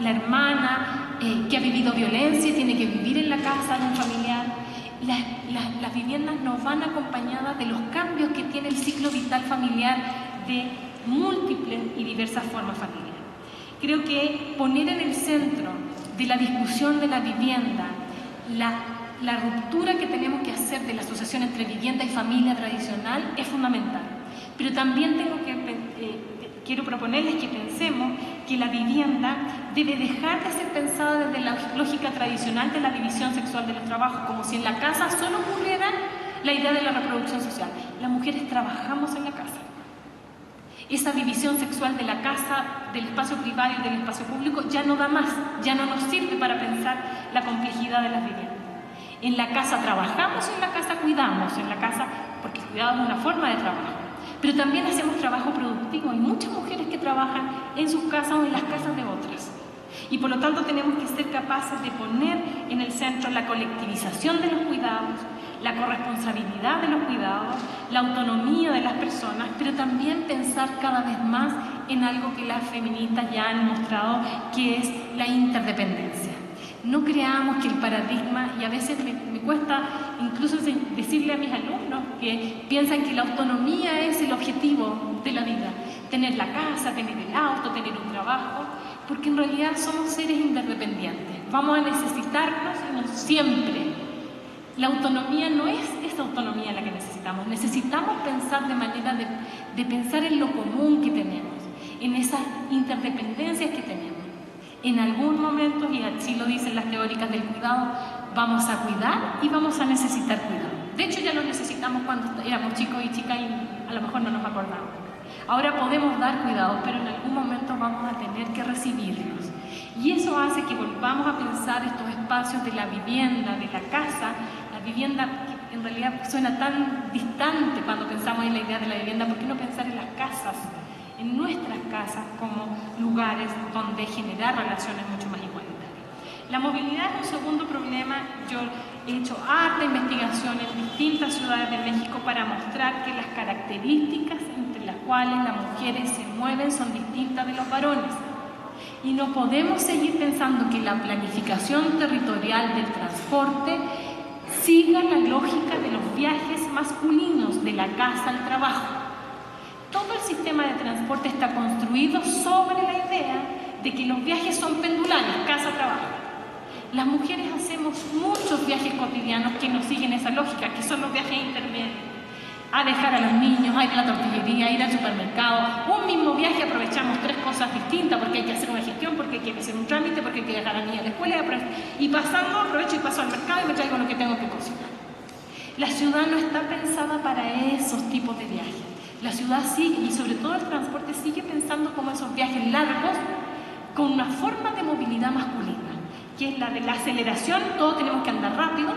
la hermana que ha vivido violencia y tiene que vivir en la casa de un familiar, las viviendas nos van acompañadas de los cambios que tiene el ciclo vital familiar de múltiples y diversas formas familiares. Creo que poner en el centro de la discusión de la vivienda la ruptura que tenemos que hacer de la asociación entre vivienda y familia tradicional es fundamental. Pero también quiero proponerles que pensemos que la vivienda debe dejar de ser pensada desde la lógica tradicional de la división sexual de los trabajos, como si en la casa solo ocurriera la idea de la reproducción social. Las mujeres trabajamos en la casa. Esa división sexual de la casa, del espacio privado y del espacio público ya no da más, ya no nos sirve para pensar la complejidad de las viviendas. En la casa trabajamos, en la casa cuidamos, en la casa, porque el cuidado es una forma de trabajo. Pero también hacemos trabajo productivo. Hay muchas mujeres que trabajan en sus casas o en las casas de otras. Y por lo tanto tenemos que ser capaces de poner en el centro la colectivización de los cuidados, la corresponsabilidad de los cuidados, la autonomía de las personas, pero también pensar cada vez más en algo que las feministas ya han mostrado, que es la interdependencia. No creamos que el paradigma, y a veces me cuesta incluso decirle a mis alumnos que piensan que la autonomía es el objetivo de la vida, tener la casa, tener el auto, tener un trabajo, porque en realidad somos seres interdependientes. Vamos a necesitarnos siempre. La autonomía no es esa autonomía la que necesitamos. Necesitamos pensar de manera de pensar en lo común que tenemos, en esas interdependencias que tenemos. En algún momento, y así lo dicen las teóricas del cuidado, vamos a cuidar y vamos a necesitar cuidado. De hecho, ya lo necesitamos cuando éramos chicos y chicas y a lo mejor no nos acordamos. Ahora podemos dar cuidado, pero en algún momento vamos a tener que recibirlos. Y eso hace que volvamos a pensar estos espacios de la vivienda, de la casa. La vivienda, que en realidad suena tan distante cuando pensamos en la idea de la vivienda, ¿por qué no pensar en las casas? En nuestras casas como lugares donde generar relaciones mucho más igualitarias. La movilidad es un segundo problema. Yo he hecho harta investigación en distintas ciudades de México para mostrar que las características entre las cuales las mujeres se mueven son distintas de los varones. Y no podemos seguir pensando que la planificación territorial del transporte siga la lógica de los viajes masculinos de la casa al trabajo. Todo el sistema de transporte está construido sobre la idea de que los viajes son pendulares, casa-trabajo. Las mujeres hacemos muchos viajes cotidianos que nos siguen esa lógica, que son los viajes intermedios. A dejar a los niños, a ir a la tortillería, a ir al supermercado. Un mismo viaje aprovechamos tres cosas distintas porque hay que hacer una gestión, porque hay que hacer un trámite, porque hay que dejar a la niña a la escuela y pasando, aprovecho y paso al mercado y me traigo lo que tengo que cocinar. La ciudad no está pensada para esos tipos de viajes. La ciudad sigue, y sobre todo el transporte, sigue pensando como esos viajes largos con una forma de movilidad masculina, que es la de la aceleración, todos tenemos que andar rápido,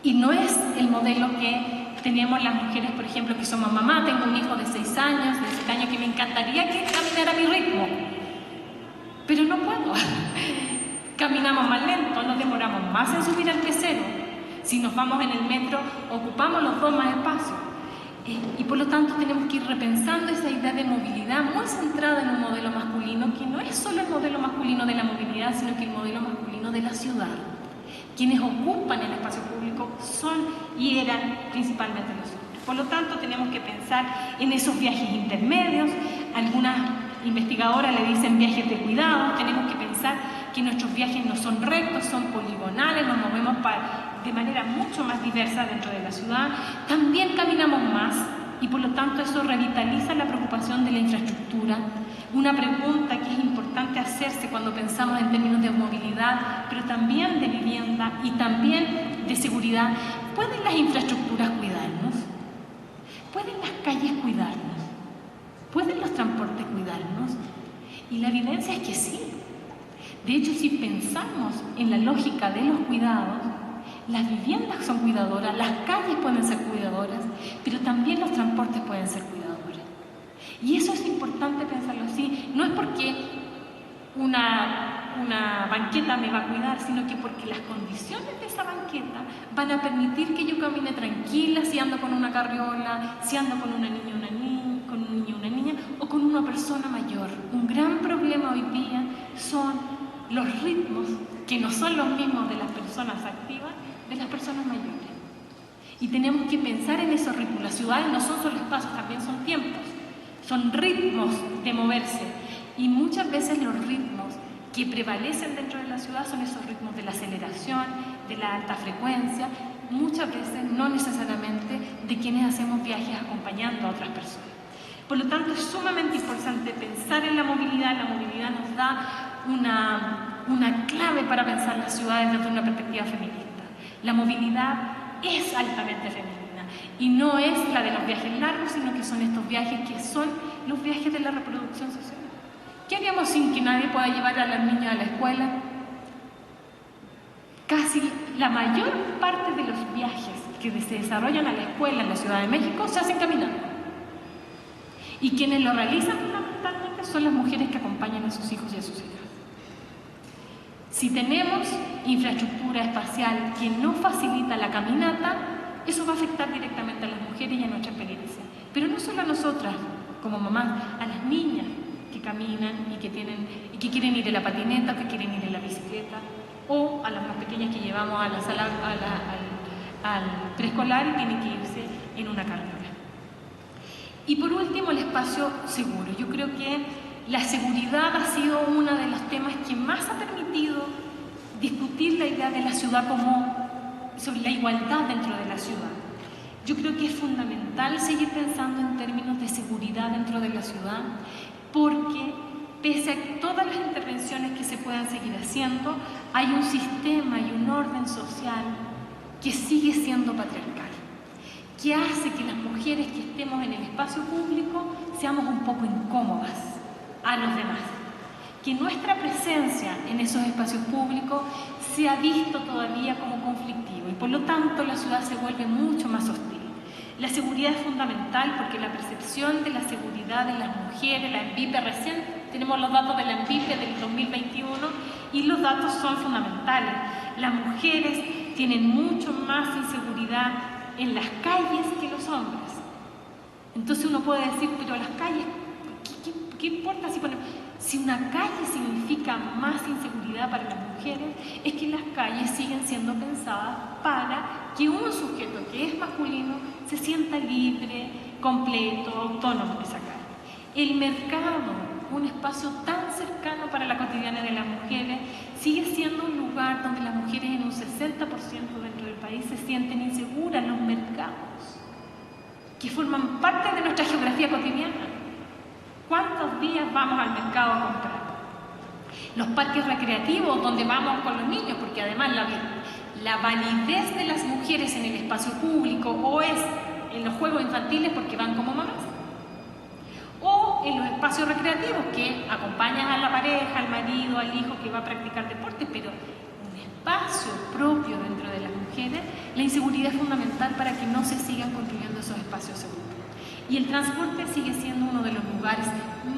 y no es el modelo que tenemos las mujeres, por ejemplo, que somos mamá. Tengo un hijo de 6 años, de 7 años, que me encantaría que caminara a mi ritmo, pero no puedo. Caminamos más lento, nos demoramos más en subir al pecero. Si nos vamos en el metro, ocupamos los dos más espacio. Y por lo tanto tenemos que ir repensando esa idea de movilidad muy centrada en un modelo masculino, que no es solo el modelo masculino de la movilidad, sino que el modelo masculino de la ciudad. Quienes ocupan el espacio público son y eran principalmente los hombres. Por lo tanto tenemos que pensar en esos viajes intermedios. Algunas investigadoras le dicen viajes de cuidado. Tenemos que pensar que nuestros viajes no son rectos, son poligonales, nos movemos de manera mucho más diversa dentro de la ciudad, también caminamos más y por lo tanto eso revitaliza la preocupación de la infraestructura. Una pregunta que es importante hacerse cuando pensamos en términos de movilidad, pero también de vivienda y también de seguridad: ¿pueden las infraestructuras cuidarnos? ¿Pueden las calles cuidarnos? ¿Pueden los transportes cuidarnos? Y la evidencia es que sí. De hecho, si pensamos en la lógica de los cuidados, las viviendas son cuidadoras, las calles pueden ser cuidadoras, pero también los transportes pueden ser cuidadores. Y eso es importante pensarlo así. No es porque una banqueta me va a cuidar, sino que porque las condiciones de esa banqueta van a permitir que yo camine tranquila si ando con una carriola, si ando con una niña, con un niño, una niña, o con una persona mayor. Un gran problema hoy día son los ritmos que no son los mismos de las personas activas, de las personas mayores. Y tenemos que pensar en esos ritmos. Las ciudades no son solo espacios, también son tiempos, son ritmos de moverse. Y muchas veces los ritmos que prevalecen dentro de la ciudad son esos ritmos de la aceleración, de la alta frecuencia, muchas veces no necesariamente de quienes hacemos viajes acompañando a otras personas. Por lo tanto, es sumamente importante pensar en la movilidad. La movilidad nos da una clave para pensar las ciudades desde una perspectiva feminista. La movilidad es altamente femenina y no es la de los viajes largos, sino que son estos viajes que son los viajes de la reproducción social. ¿Qué haríamos sin que nadie pueda llevar a las niñas a la escuela? Casi la mayor parte de los viajes que se desarrollan a la escuela en la Ciudad de México se hacen caminando. Y quienes lo realizan fundamentalmente son las mujeres que acompañan a sus hijos y a sus hijas. Si tenemos infraestructura espacial que no facilita la caminata, eso va a afectar directamente a las mujeres y a nuestra experiencia. Pero no solo a nosotras, como mamás, a las niñas que caminan y que quieren ir en la patineta, que quieren ir en la bicicleta, o a las más pequeñas que llevamos a la sala, al preescolar y tienen que irse en una carrera. Y por último, el espacio seguro. Yo creo que la seguridad ha sido uno de los temas que más ha permitido discutir la idea de la ciudad sobre la igualdad dentro de la ciudad. Yo creo que es fundamental seguir pensando en términos de seguridad dentro de la ciudad, porque pese a todas las intervenciones que se puedan seguir haciendo, hay un sistema y un orden social que sigue siendo patriarcal, que hace que las mujeres que estemos en el espacio público seamos un poco incómodas a los demás, que nuestra presencia en esos espacios públicos se ha visto todavía como conflictivo y por lo tanto la ciudad se vuelve mucho más hostil. La seguridad es fundamental porque la percepción de la seguridad de las mujeres, la ENVIPE, recién tenemos los datos de la ENVIPE del 2021 y los datos son fundamentales. Las mujeres tienen mucho más inseguridad en las calles que los hombres. Entonces uno puede decir, pero las calles, ¿qué importa si una calle significa más inseguridad para las mujeres? Es que las calles siguen siendo pensadas para que un sujeto que es masculino se sienta libre, completo, autónomo en esa calle. El mercado, un espacio tan cercano para la cotidiana de las mujeres, sigue siendo un lugar donde las mujeres en un 60% dentro del país se sienten inseguras. Los mercados, que forman parte de nuestra geografía cotidiana. ¿Cuántos días vamos al mercado a comprar? Los parques recreativos donde vamos con los niños, porque además la validez de las mujeres en el espacio público o es en los juegos infantiles porque van como mamás, o en los espacios recreativos que acompañan a la pareja, al marido, al hijo que va a practicar deporte, pero un espacio propio dentro de las mujeres. La inseguridad es fundamental para que no se sigan construyendo esos espacios seguros. Y el transporte sigue siendo uno de los lugares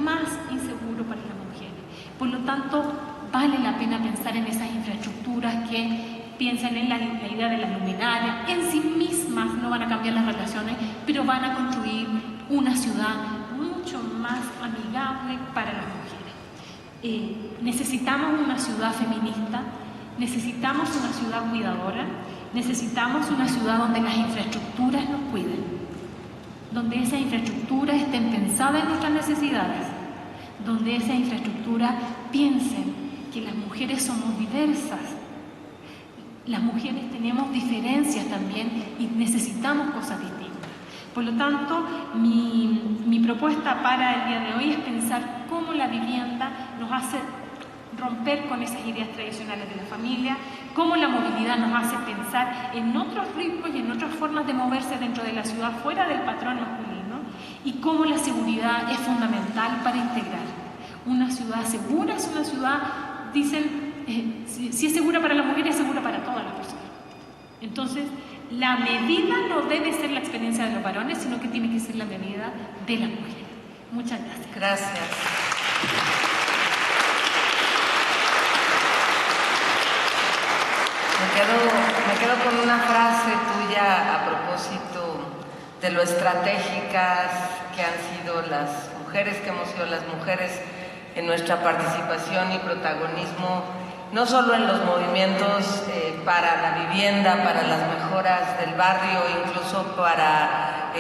más inseguros para las mujeres. Por lo tanto, vale la pena pensar en esas infraestructuras que piensan en la idea de las luminarias. En sí mismas no van a cambiar las relaciones, pero van a construir una ciudad mucho más amigable para las mujeres. Necesitamos una ciudad feminista, necesitamos una ciudad cuidadora, necesitamos una ciudad donde las infraestructuras nos cuiden, donde esas infraestructuras estén pensadas en nuestras necesidades, donde esas infraestructuras piensen que las mujeres somos diversas. las mujeres tenemos diferencias también y necesitamos cosas distintas. Por lo tanto, mi propuesta para el día de hoy es pensar cómo la vivienda nos hace romper con esas ideas tradicionales de la familia, cómo la movilidad nos hace pensar en otros ritmos y en otras formas de moverse dentro de la ciudad, fuera del patrón masculino, y cómo la seguridad es fundamental para integrar. Una ciudad segura es una ciudad, dicen, si es segura para las mujeres, es segura para todas las personas. Entonces, la medida no debe ser la experiencia de los varones, sino que tiene que ser la medida de las mujeres. Muchas gracias. Gracias. Me quedo con una frase tuya a propósito de lo estratégicas que han sido las mujeres, que hemos sido las mujeres en nuestra participación y protagonismo, no solo en los movimientos para la vivienda, para las mejoras del barrio, incluso para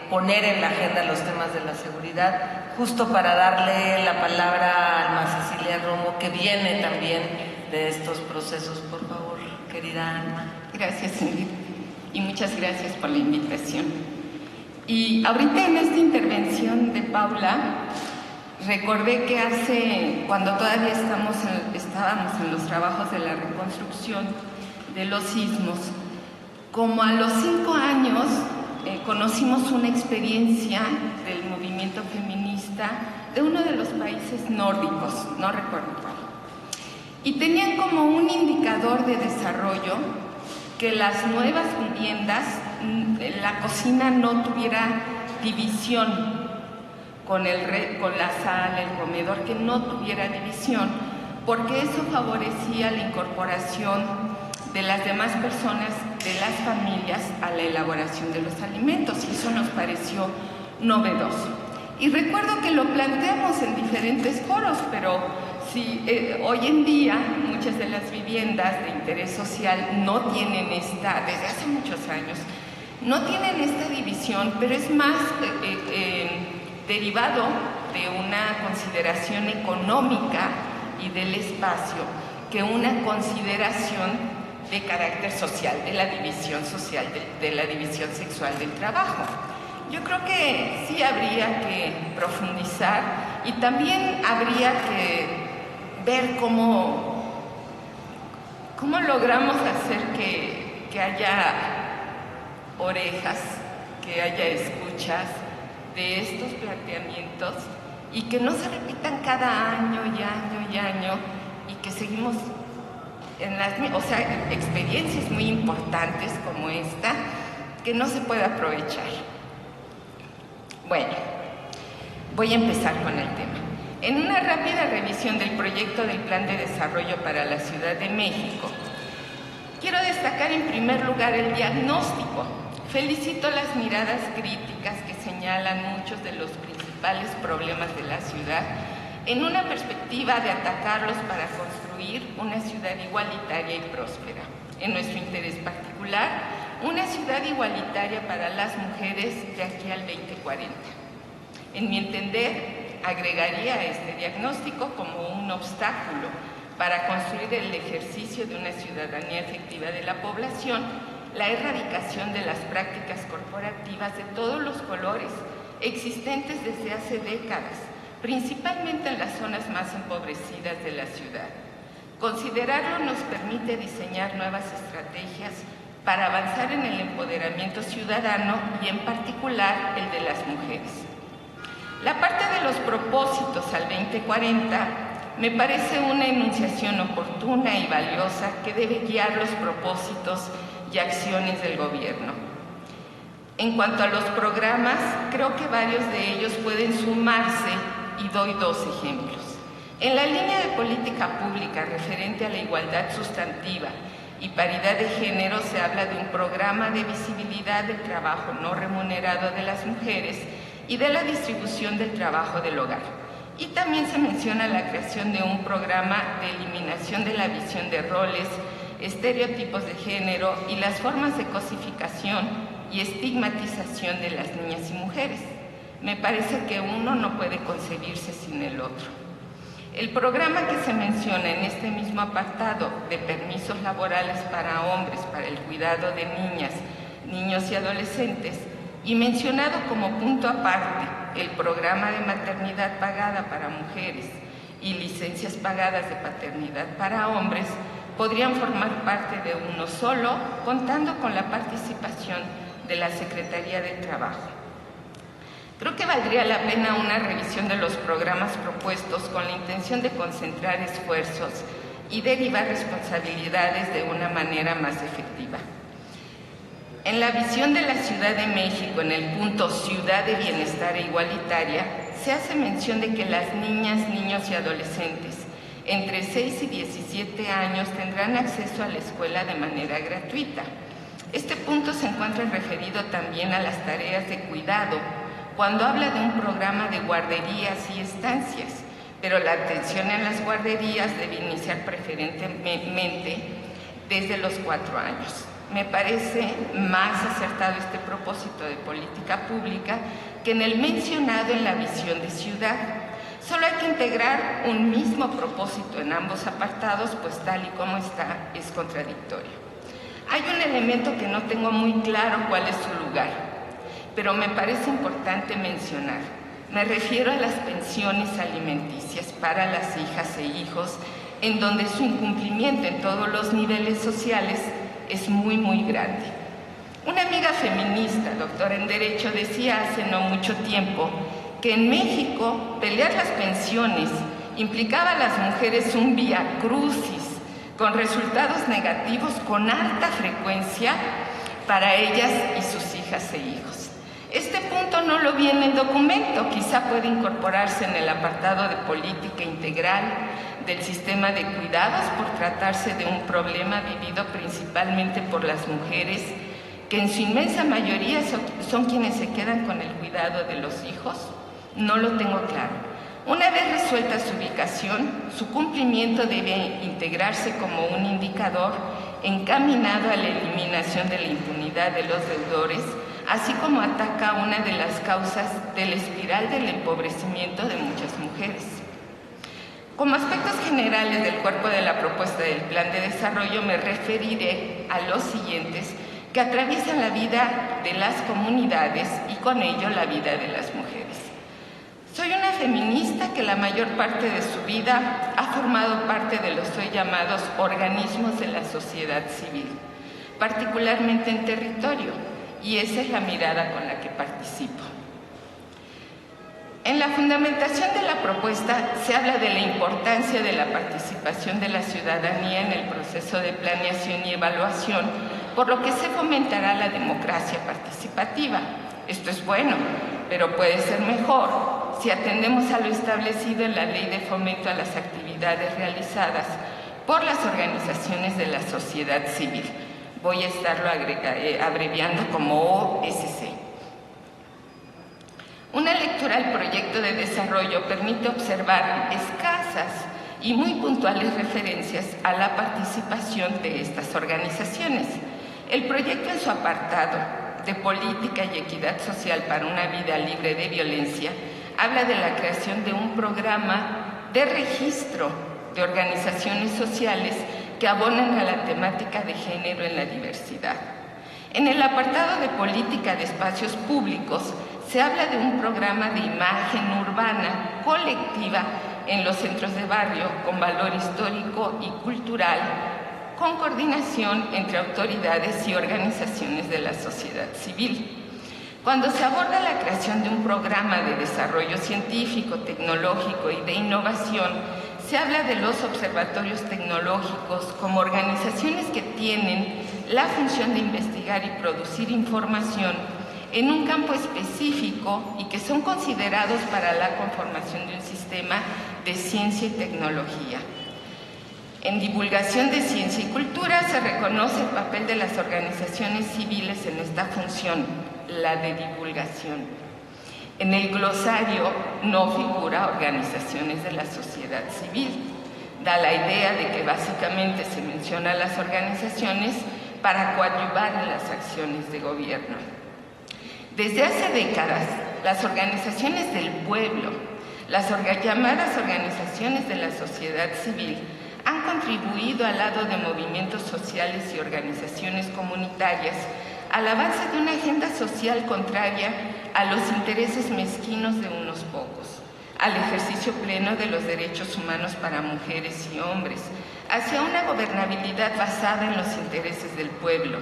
poner en la agenda los temas de la seguridad, justo para darle la palabra a Alma Cecilia Romo, que viene también de estos procesos. Por favor, querida Alma. Gracias, Ingrid, y muchas gracias por la invitación. Y ahorita en esta intervención de Paula, recordé que cuando todavía estábamos en los trabajos de la reconstrucción de los sismos, como a los 5 años conocimos una experiencia del movimiento feminista de uno de los países nórdicos, no recuerdo cuál, y tenían como un indicador de desarrollo que las nuevas viviendas, la cocina no tuviera división con la sala, el comedor, que no tuviera división, porque eso favorecía la incorporación de las demás personas, de las familias, a la elaboración de los alimentos, y eso nos pareció novedoso. Y recuerdo que lo planteamos en diferentes foros, pero hoy en día muchas de las viviendas de interés social no tienen desde hace muchos años, no tienen esta división, pero es más derivado de una consideración económica y del espacio que una consideración de carácter social, de la división social, de la división sexual del trabajo. Yo creo que sí habría que profundizar y también habría que ver cómo logramos hacer que haya orejas, que haya escuchas de estos planteamientos y que no se repitan cada año y año y que seguimos en experiencias muy importantes como esta que no se puede aprovechar. Bueno, voy a empezar con el tema. En una rápida revisión del proyecto del Plan de Desarrollo para la Ciudad de México, quiero destacar en primer lugar el diagnóstico. Felicito las miradas críticas que señalan muchos de los principales problemas de la ciudad en una perspectiva de atacarlos para construir una ciudad igualitaria y próspera. En nuestro interés particular, una ciudad igualitaria para las mujeres de aquí al 2040. En mi entender, agregaría a este diagnóstico como un obstáculo para construir el ejercicio de una ciudadanía efectiva de la población, la erradicación de las prácticas corporativas de todos los colores existentes desde hace décadas, principalmente en las zonas más empobrecidas de la ciudad. Considerarlo nos permite diseñar nuevas estrategias para avanzar en el empoderamiento ciudadano y en particular el de las mujeres. La parte de los propósitos al 2040 me parece una enunciación oportuna y valiosa que debe guiar los propósitos y acciones del gobierno. En cuanto a los programas, creo que varios de ellos pueden sumarse y doy 2 ejemplos. En la línea de política pública referente a la igualdad sustantiva y paridad de género se habla de un programa de visibilidad del trabajo no remunerado de las mujeres y de la distribución del trabajo del hogar. Y también se menciona la creación de un programa de eliminación de la visión de roles, estereotipos de género y las formas de cosificación y estigmatización de las niñas y mujeres. Me parece que uno no puede concebirse sin el otro. El programa que se menciona en este mismo apartado de permisos laborales para hombres para el cuidado de niñas, niños y adolescentes, y mencionado como punto aparte el programa de maternidad pagada para mujeres y licencias pagadas de paternidad para hombres, podrían formar parte de uno solo, contando con la participación de la Secretaría de Trabajo. Creo que valdría la pena una revisión de los programas propuestos con la intención de concentrar esfuerzos y derivar responsabilidades de una manera más efectiva. En la visión de la Ciudad de México, en el punto Ciudad de Bienestar e Igualitaria, se hace mención de que las niñas, niños y adolescentes entre 6 y 17 años tendrán acceso a la escuela de manera gratuita. Este punto se encuentra referido también a las tareas de cuidado, cuando habla de un programa de guarderías y estancias, pero la atención en las guarderías debe iniciar preferentemente desde los 4 años. Me parece más acertado este propósito de política pública que en el mencionado en la visión de ciudad. Solo hay que integrar un mismo propósito en ambos apartados, pues tal y como está, es contradictorio. Hay un elemento que no tengo muy claro cuál es su lugar, pero me parece importante mencionar. Me refiero a las pensiones alimenticias para las hijas e hijos, en donde su incumplimiento en todos los niveles sociales es muy grande. Una amiga feminista, doctora en Derecho, decía hace no mucho tiempo que en México pelear las pensiones implicaba a las mujeres un vía crucis, con resultados negativos con alta frecuencia para ellas y sus hijas e hijos. Este punto no lo vi en el documento, quizá puede incorporarse en el apartado de política integral del sistema de cuidados por tratarse de un problema vivido principalmente por las mujeres, que en su inmensa mayoría son quienes se quedan con el cuidado de los hijos. No lo tengo claro. Una vez resuelta su ubicación, su cumplimiento debe integrarse como un indicador encaminado a la eliminación de la impunidad de los deudores, así como ataca una de las causas de la espiral del empobrecimiento de muchas mujeres. Como aspectos generales del cuerpo de la propuesta del Plan de Desarrollo, me referiré a los siguientes que atraviesan la vida de las comunidades y con ello la vida de las mujeres. Soy una feminista que la mayor parte de su vida ha formado parte de los hoy llamados organismos de la sociedad civil, particularmente en territorio, y esa es la mirada con la que participo. En la fundamentación de la propuesta se habla de la importancia de la participación de la ciudadanía en el proceso de planeación y evaluación, por lo que se fomentará la democracia participativa. Esto es bueno, pero puede ser mejor si atendemos a lo establecido en la Ley de Fomento a las Actividades realizadas por las organizaciones de la sociedad civil. Voy a estarlo abreviando como OSC. Una lectura al proyecto de desarrollo permite observar escasas y muy puntuales referencias a la participación de estas organizaciones. El proyecto en su apartado de política y equidad social para una vida libre de violencia habla de la creación de un programa de registro de organizaciones sociales que abonan a la temática de género en la diversidad. En el apartado de política de espacios públicos se habla de un programa de imagen urbana colectiva en los centros de barrio con valor histórico y cultural, con coordinación entre autoridades y organizaciones de la sociedad civil. Cuando se aborda la creación de un programa de desarrollo científico, tecnológico y de innovación, se habla de los observatorios tecnológicos como organizaciones que tienen la función de investigar y producir información en un campo específico y que son considerados para la conformación de un sistema de ciencia y tecnología. En divulgación de ciencia y cultura se reconoce el papel de las organizaciones civiles en esta función, la de divulgación. En el glosario no figura organizaciones de la sociedad civil. Da la idea de que básicamente se menciona a las organizaciones para coadyuvar en las acciones de gobierno. Desde hace décadas, las organizaciones del pueblo, Las llamadas organizaciones de la sociedad civil han contribuido al lado de movimientos sociales y organizaciones comunitarias al avance de una agenda social contraria a los intereses mezquinos de unos pocos, al ejercicio pleno de los derechos humanos para mujeres y hombres, hacia una gobernabilidad basada en los intereses del pueblo,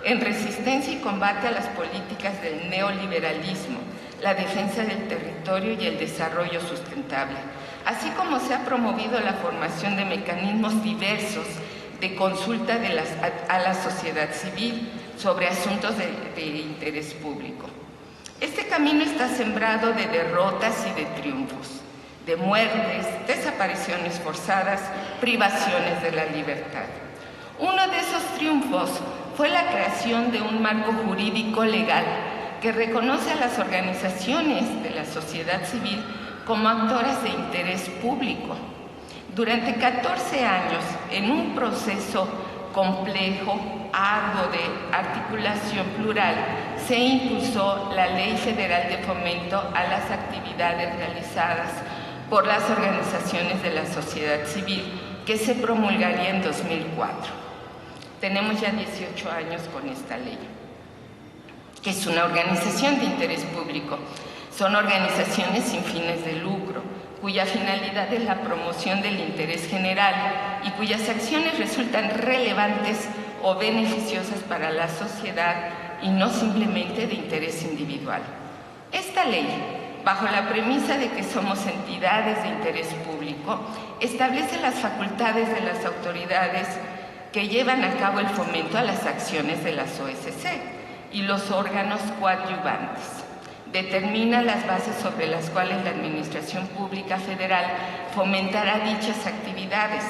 en resistencia y combate a las políticas del neoliberalismo, la defensa del territorio y el desarrollo sustentable, así como se ha promovido la formación de mecanismos diversos de consulta a la sociedad civil sobre asuntos de interés público. Este camino está sembrado de derrotas y de triunfos, de muertes, desapariciones forzadas, privaciones de la libertad. Uno de esos triunfos fue la creación de un marco jurídico legal que reconoce a las organizaciones de la sociedad civil como actoras de interés público. Durante 14 años, en un proceso complejo, arduo de articulación plural, se impulsó la Ley Federal de Fomento a las actividades realizadas por las organizaciones de la sociedad civil, que se promulgaría en 2004. Tenemos ya 18 años con esta ley, que es una organización de interés público. Son organizaciones sin fines de lucro, cuya finalidad es la promoción del interés general y cuyas acciones resultan relevantes o beneficiosas para la sociedad y no simplemente de interés individual. Esta ley, bajo la premisa de que somos entidades de interés público, establece las facultades de las autoridades que llevan a cabo el fomento a las acciones de las OSC y los órganos coadyuvantes. Determina las bases sobre las cuales la Administración Pública Federal fomentará dichas actividades,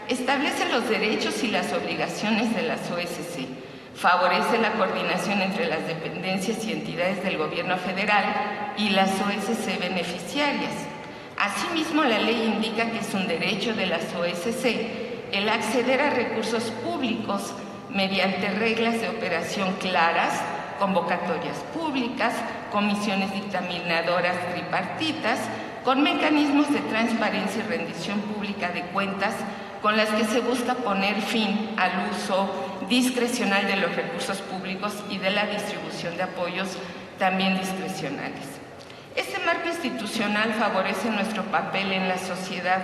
establece los derechos y las obligaciones de las OSC, favorece la coordinación entre las dependencias y entidades del Gobierno federal y las OSC beneficiarias. Asimismo, la ley indica que es un derecho de las OSC el acceder a recursos públicos mediante reglas de operación claras, convocatorias públicas, comisiones dictaminadoras tripartitas, con mecanismos de transparencia y rendición pública de cuentas con las que se busca poner fin al uso discrecional de los recursos públicos y de la distribución de apoyos también discrecionales. Este marco institucional favorece nuestro papel en la sociedad,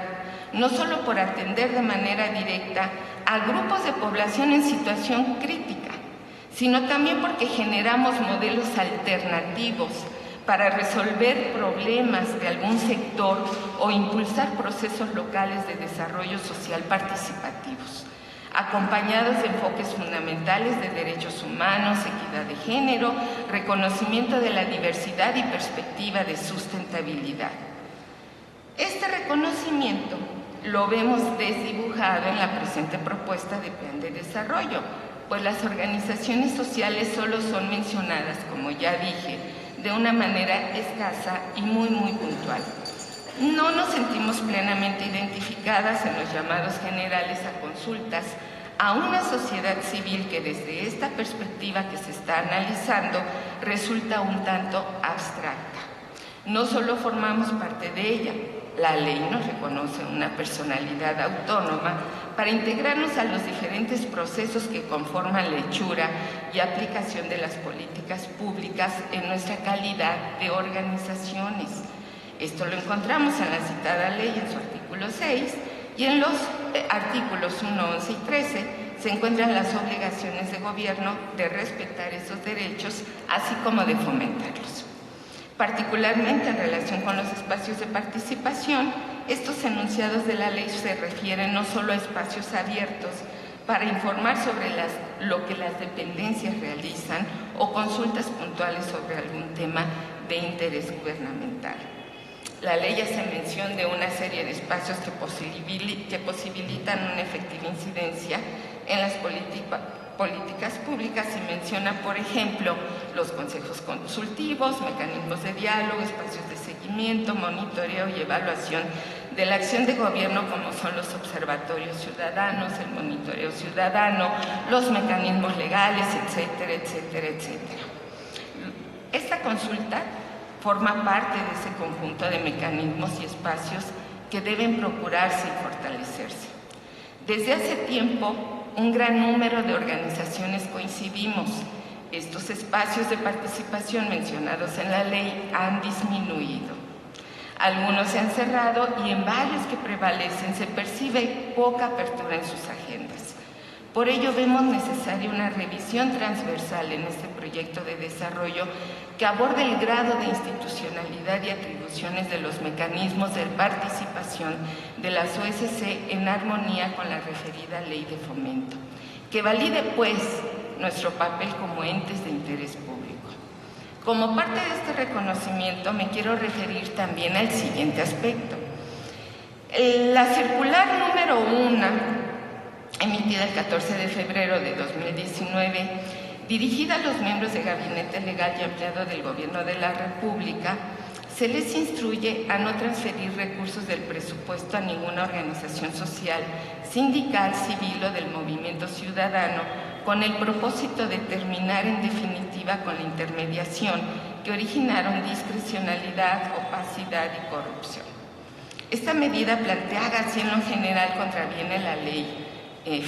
no solo por atender de manera directa a grupos de población en situación crítica, sino también porque generamos modelos alternativos para resolver problemas de algún sector o impulsar procesos locales de desarrollo social participativos, acompañados de enfoques fundamentales de derechos humanos, equidad de género, reconocimiento de la diversidad y perspectiva de sustentabilidad. Este reconocimiento lo vemos desdibujado en la presente propuesta de plan de desarrollo, pues las organizaciones sociales solo son mencionadas, como ya dije, de una manera escasa y muy puntual. No nos sentimos plenamente identificadas en los llamados generales a consultas a una sociedad civil que desde esta perspectiva que se está analizando resulta un tanto abstracta. No solo formamos parte de ella, la ley nos reconoce una personalidad autónoma para integrarnos a los diferentes procesos que conforman la hechura y aplicación de las políticas públicas en nuestra calidad de organizaciones. Esto lo encontramos en la citada ley en su artículo 6 y en los artículos 1, 11 y 13 se encuentran las obligaciones de gobierno de respetar esos derechos, así como de fomentarlos. Particularmente en relación con los espacios de participación, estos enunciados de la ley se refieren no solo a espacios abiertos para informar sobre lo que las dependencias realizan o consultas puntuales sobre algún tema de interés gubernamental. La ley hace mención de una serie de espacios que posibilitan una efectiva incidencia en las políticas públicas y menciona, por ejemplo, los consejos consultivos, mecanismos de diálogo, espacios de seguimiento, monitoreo y evaluación de la acción de gobierno, como son los observatorios ciudadanos, el monitoreo ciudadano, los mecanismos legales, etcétera, etcétera, etcétera. Esta consulta forma parte de ese conjunto de mecanismos y espacios que deben procurarse y fortalecerse. Desde hace tiempo, un gran número de organizaciones coincidimos. Estos espacios de participación mencionados en la ley han disminuido. Algunos se han cerrado y en varios que prevalecen se percibe poca apertura en sus agendas. Por ello vemos necesaria una revisión transversal en este proyecto de desarrollo que aborde el grado de institucionalidad y atribuciones de los mecanismos de participación de las OSC en armonía con la referida ley de fomento, que valide pues nuestro papel como entes de interés público. Como parte de este reconocimiento me quiero referir también al siguiente aspecto. La circular número 1, emitida el 14 de febrero de 2019, dirigida a los miembros del Gabinete Legal y Empleado del Gobierno de la República, se les instruye a no transferir recursos del presupuesto a ninguna organización social, sindical, civil o del movimiento ciudadano, con el propósito de terminar en definitiva con la intermediación que originaron discrecionalidad, opacidad y corrupción. Esta medida planteada así en lo general contraviene la Ley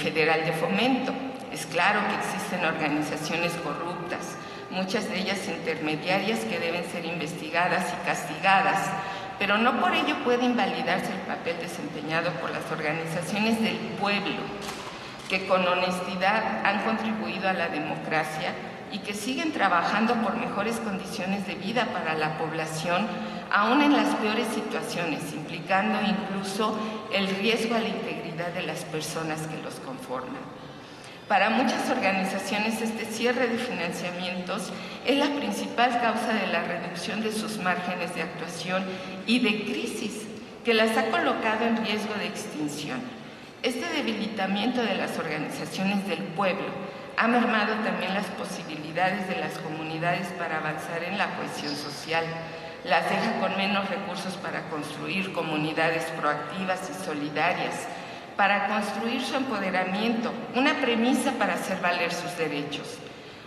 Federal de Fomento. Es claro que existen organizaciones corruptas, muchas de ellas intermediarias que deben ser investigadas y castigadas, pero no por ello puede invalidarse el papel desempeñado por las organizaciones del pueblo, que con honestidad han contribuido a la democracia y que siguen trabajando por mejores condiciones de vida para la población, aún en las peores situaciones, implicando incluso el riesgo a la integridad de las personas que los conforman. Para muchas organizaciones este cierre de financiamientos es la principal causa de la reducción de sus márgenes de actuación y de crisis que las ha colocado en riesgo de extinción. Este debilitamiento de las organizaciones del pueblo ha mermado también las posibilidades de las comunidades para avanzar en la cohesión social, las deja con menos recursos para construir comunidades proactivas y solidarias, para construir su empoderamiento, una premisa para hacer valer sus derechos.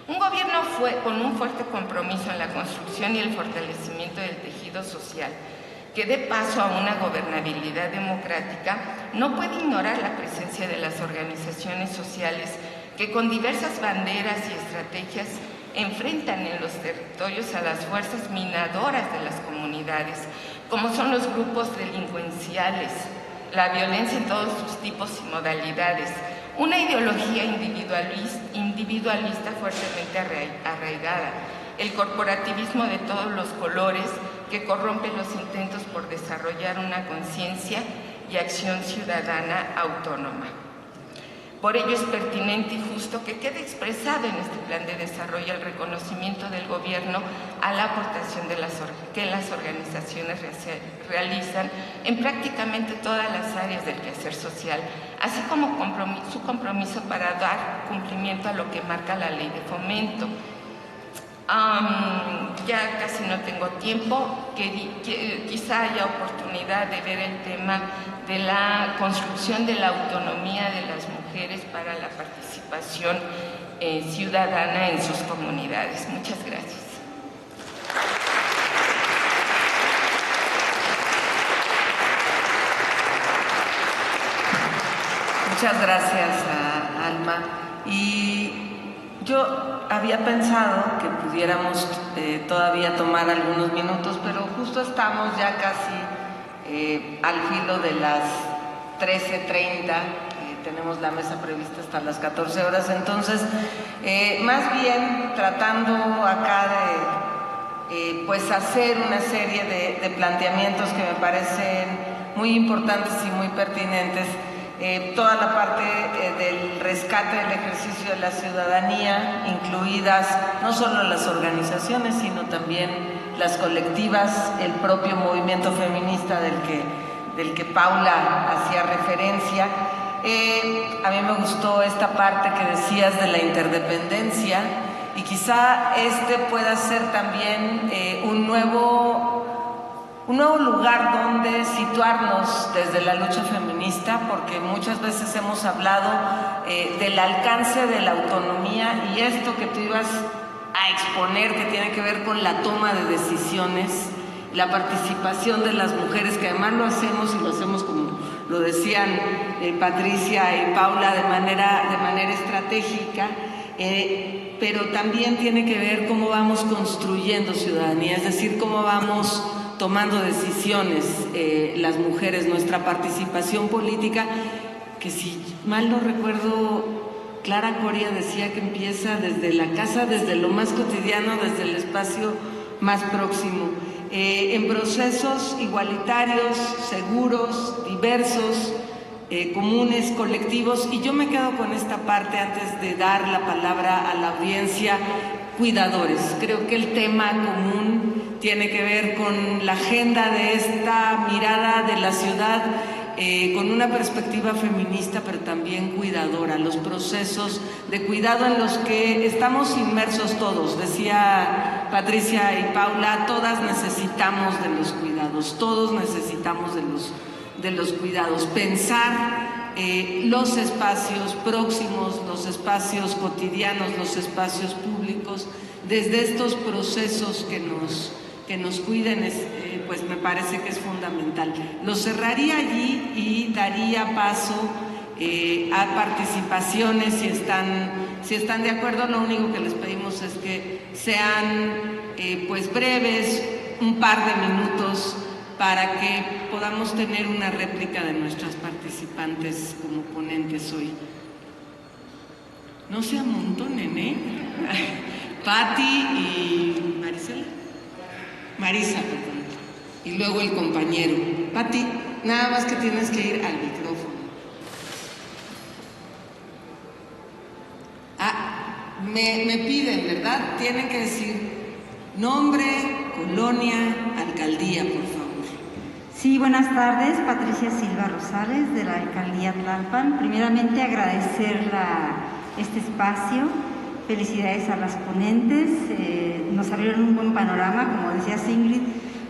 Un gobierno con un fuerte compromiso en la construcción y el fortalecimiento del tejido social, que dé paso a una gobernabilidad democrática, no puede ignorar la presencia de las organizaciones sociales que con diversas banderas y estrategias enfrentan en los territorios a las fuerzas minadoras de las comunidades, como son los grupos delincuenciales, la violencia en todos sus tipos y modalidades, una ideología individualista fuertemente arraigada, el corporativismo de todos los colores que corrompe los intentos por desarrollar una conciencia y acción ciudadana autónoma. Por ello es pertinente y justo que quede expresado en este plan de desarrollo el reconocimiento del gobierno a la aportación que las organizaciones realizan en prácticamente todas las áreas del quehacer social, así como su compromiso para dar cumplimiento a lo que marca la ley de fomento. Ya casi no tengo tiempo, quizá haya oportunidad de ver el tema de la construcción de la autonomía de las mujeres para la participación ciudadana en sus comunidades. Muchas gracias. Muchas gracias, Alma. Y yo había pensado que pudiéramos todavía tomar algunos minutos, pero justo estamos ya casi al filo de las 13:30. Tenemos la mesa prevista hasta las 14 horas, entonces más bien tratando acá de pues hacer una serie de planteamientos que me parecen muy importantes y muy pertinentes. Toda la parte del rescate del ejercicio de la ciudadanía, incluidas no solo las organizaciones, sino también las colectivas, el propio movimiento feminista del que Paula hacía referencia. A mí me gustó esta parte que decías de la interdependencia, y quizá este pueda ser también un nuevo lugar donde situarnos desde la lucha feminista, porque muchas veces hemos hablado del alcance de la autonomía, y esto que tú ibas a exponer, que tiene que ver con la toma de decisiones, la participación de las mujeres, que además lo hacemos y lo hacemos como lo decían Patricia y Paula de manera estratégica, pero también tiene que ver cómo vamos construyendo ciudadanía, es decir, cómo vamos tomando decisiones las mujeres, nuestra participación política, que si mal no recuerdo, Clara Coria decía que empieza desde la casa, desde lo más cotidiano, desde el espacio más próximo, en procesos igualitarios, seguros, diversos, comunes, colectivos. Y yo me quedo con esta parte antes de dar la palabra a la audiencia: cuidadores. Creo que el tema común tiene que ver con la agenda de esta mirada de la ciudad, con una perspectiva feminista, pero también cuidadora, los procesos de cuidado en los que estamos inmersos todos. Decía Patricia y Paula, todas necesitamos de los cuidados, todos necesitamos de los cuidados. Pensar los espacios próximos, los espacios cotidianos, los espacios públicos, desde estos procesos que nos cuiden, pues me parece que es fundamental. Lo cerraría allí y daría paso a participaciones, si están de acuerdo. Lo único que les pedimos es que sean pues breves, un par de minutos, para que podamos tener una réplica de nuestras participantes como ponentes hoy. No se amontonen, ¿eh? Pati y Marisa, perdón. Y luego el compañero. Pati, nada más que tienes que ir al micrófono. Me piden, ¿verdad? Tienen que decir nombre, colonia, alcaldía, por favor. Sí, buenas tardes. Patricia Silva Rosales, de la alcaldía Tlalpan. Primeramente, agradecer este espacio. Felicidades a las ponentes. Nos abrieron un buen panorama, como decía Ingrid,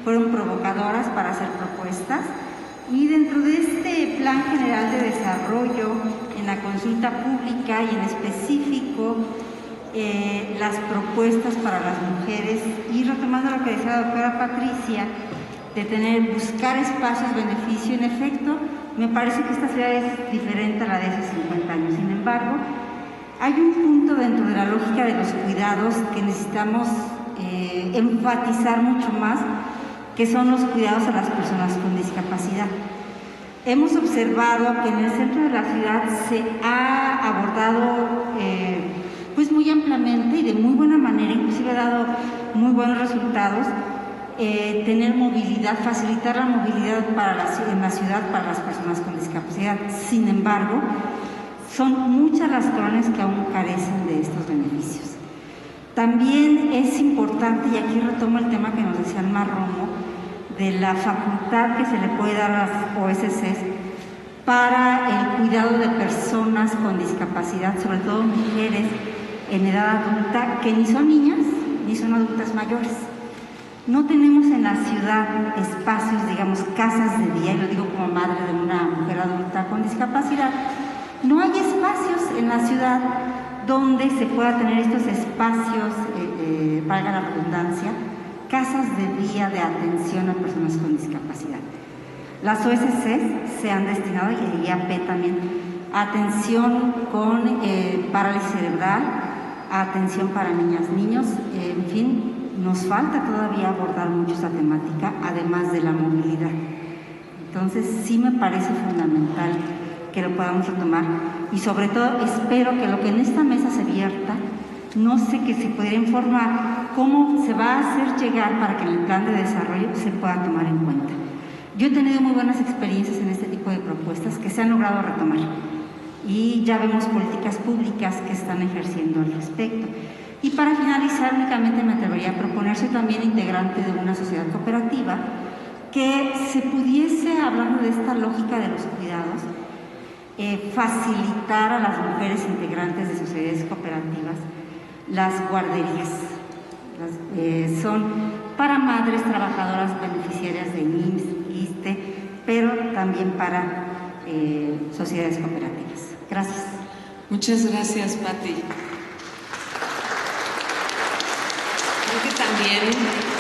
fueron provocadoras para hacer propuestas. Y dentro de este Plan General de Desarrollo, en la consulta pública y en específico las propuestas para las mujeres, y retomando lo que decía la doctora Patricia, de buscar espacios beneficio, en efecto, me parece que esta ciudad es diferente a la de hace 50 años. Sin embargo, hay un punto dentro de la lógica de los cuidados que necesitamos enfatizar mucho más, que son los cuidados a las personas con discapacidad. Hemos observado que en el centro de la ciudad se ha abordado pues muy ampliamente y de muy buena manera, inclusive ha dado muy buenos resultados, tener movilidad, facilitar la movilidad en la ciudad para las personas con discapacidad. Sin embargo, son muchas las colonias que aún carecen de estos beneficios. También es importante, y aquí retomo el tema que nos decía Alma Romo, de la facultad que se le puede dar a las OSCs para el cuidado de personas con discapacidad, sobre todo mujeres en edad adulta, que ni son niñas ni son adultas mayores. No tenemos en la ciudad espacios, digamos, casas de día, y lo digo como madre de una mujer adulta con discapacidad. No hay espacios en la ciudad donde se pueda tener estos espacios, valga la redundancia, casas de día de atención a personas con discapacidad. Las OSC se han destinado, y IAP también, a atención con parálisis cerebral, a atención para niñas, niños, en fin, nos falta todavía abordar mucho esta temática, además de la movilidad. Entonces, sí me parece fundamental que lo podamos retomar, y sobre todo espero que lo que en esta mesa se vierta, no sé, que se pudiera informar cómo se va a hacer llegar para que en el plan de desarrollo se pueda tomar en cuenta. Yo he tenido muy buenas experiencias en este tipo de propuestas que se han logrado retomar, y ya vemos políticas públicas que están ejerciendo al respecto. Y para finalizar, únicamente me atrevería a proponer, soy también integrante de una sociedad cooperativa, que se pudiese, hablando de esta lógica de los cuidados, facilitar a las mujeres integrantes de sociedades cooperativas las guarderías. Son para madres trabajadoras beneficiarias de IMSS, ISSSTE, pero también para sociedades cooperativas. Gracias. Muchas gracias, Pati. también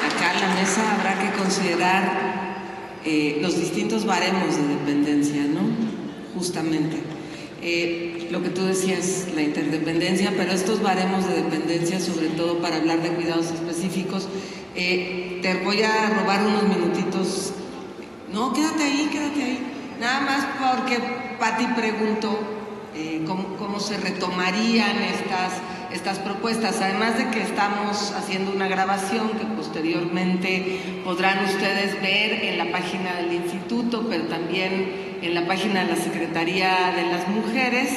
acá en la mesa habrá que considerar los distintos baremos de dependencia, ¿no? Justamente. Lo que tú decías, la interdependencia, pero estos baremos de dependencia, sobre todo para hablar de cuidados específicos, te voy a robar unos minutitos. No, quédate ahí. Nada más porque Pati preguntó cómo se retomarían estas propuestas, además de que estamos haciendo una grabación que posteriormente podrán ustedes ver en la página del instituto, pero también en la página de la Secretaría de las Mujeres.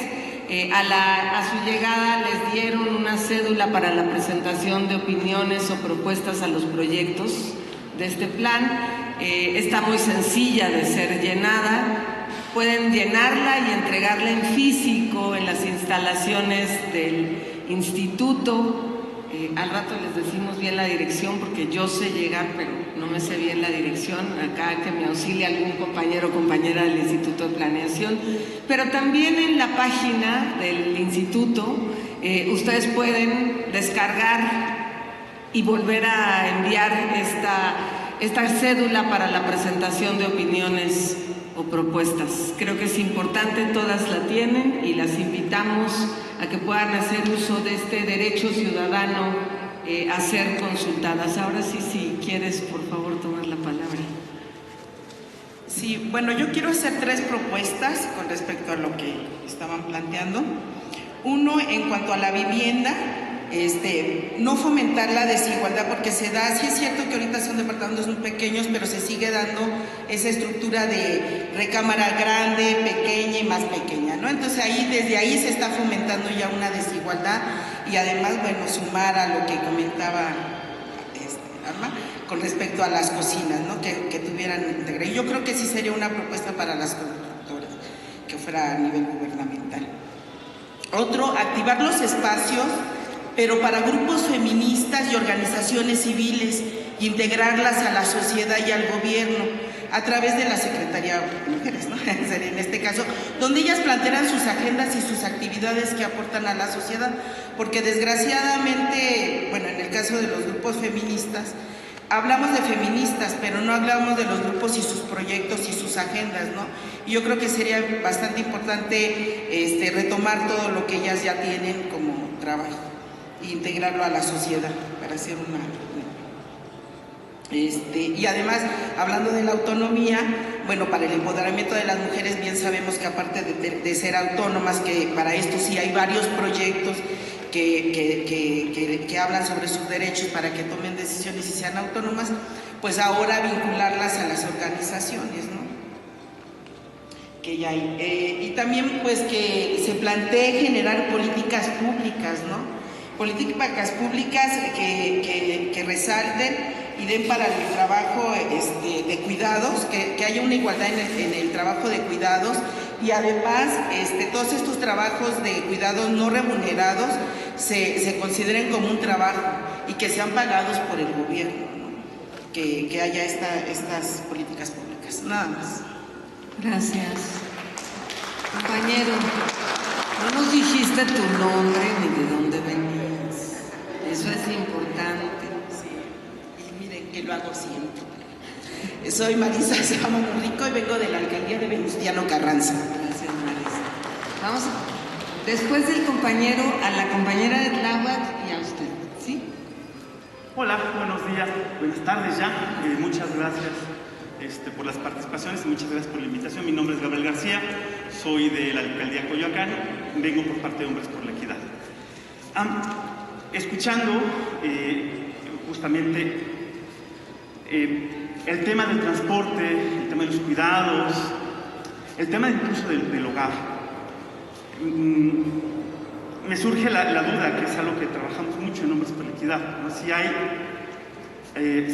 A su llegada les dieron una cédula para la presentación de opiniones o propuestas a los proyectos de este plan. Está muy sencilla de ser llenada. Pueden llenarla y entregarla en físico en las instalaciones del instituto. Al rato les decimos bien la dirección porque yo sé llegar, pero no me sé bien la dirección. Acá que me auxilie algún compañero o compañera del Instituto de Planeación. Pero también en la página del instituto ustedes pueden descargar y volver a enviar esta cédula para la presentación de opiniones o propuestas. Creo que es importante, todas la tienen y las invitamos a que puedan hacer uso de este derecho ciudadano a ser consultadas. Ahora sí, si quieres, por favor, tomar la palabra. Sí, bueno, yo quiero hacer 3 propuestas con respecto a lo que estaban planteando. Uno, en cuanto a la vivienda, no fomentar la desigualdad, porque se da, sí es cierto que ahorita son departamentos muy pequeños, pero se sigue dando esa estructura de recámara grande, pequeña y más pequeña, ¿no? Entonces desde ahí se está fomentando ya una desigualdad y además, bueno, sumar a lo que comentaba Alma con respecto a las cocinas, ¿no? Que tuvieran integración. Yo creo que sí sería una propuesta para las constructoras, que fuera a nivel gubernamental. Otro, activar los espacios, pero para grupos feministas y organizaciones civiles, integrarlas a la sociedad y al gobierno a través de la Secretaría de Mujeres, ¿no? En este caso, donde ellas plantean sus agendas y sus actividades que aportan a la sociedad, porque desgraciadamente, bueno, en el caso de los grupos feministas, hablamos de feministas, pero no hablamos de los grupos y sus proyectos y sus agendas, ¿no? Y yo creo que sería bastante importante retomar todo lo que ellas ya tienen como trabajo e integrarlo a la sociedad para hacer y además, hablando de la autonomía, bueno, para el empoderamiento de las mujeres, bien sabemos que aparte de ser autónomas, que para esto sí hay varios proyectos que hablan sobre sus derechos para que tomen decisiones y sean autónomas, pues ahora vincularlas a las organizaciones, ¿no? Que ya hay. Y también pues que se plantee generar políticas públicas, ¿no? Políticas públicas que resalten y den para el trabajo de cuidados, que haya una igualdad en el trabajo de cuidados y además todos estos trabajos de cuidados no remunerados se consideren como un trabajo y que sean pagados por el gobierno, ¿no? Que haya estas políticas públicas. Nada más. Gracias. Compañero, no nos dijiste tu nombre ni de dónde venías. Eso es importante. Sí. Y miren que lo hago siempre. Soy Marisa Sama Murrico y vengo de la alcaldía de Venustiano Carranza. Gracias, Marisa. Vamos después del compañero a la compañera de Tláhuac y a usted, ¿sí? Hola, buenos días, buenas tardes ya. Muchas gracias por las participaciones y muchas gracias por la invitación. Mi nombre es Gabriel García, soy de la alcaldía Coyoacán, vengo por parte de Hombres por la Equidad. Escuchando justamente el tema del transporte, el tema de los cuidados, el tema incluso del hogar, me surge la duda, que es algo que trabajamos mucho en Hombres por la Equidad, ¿no? Si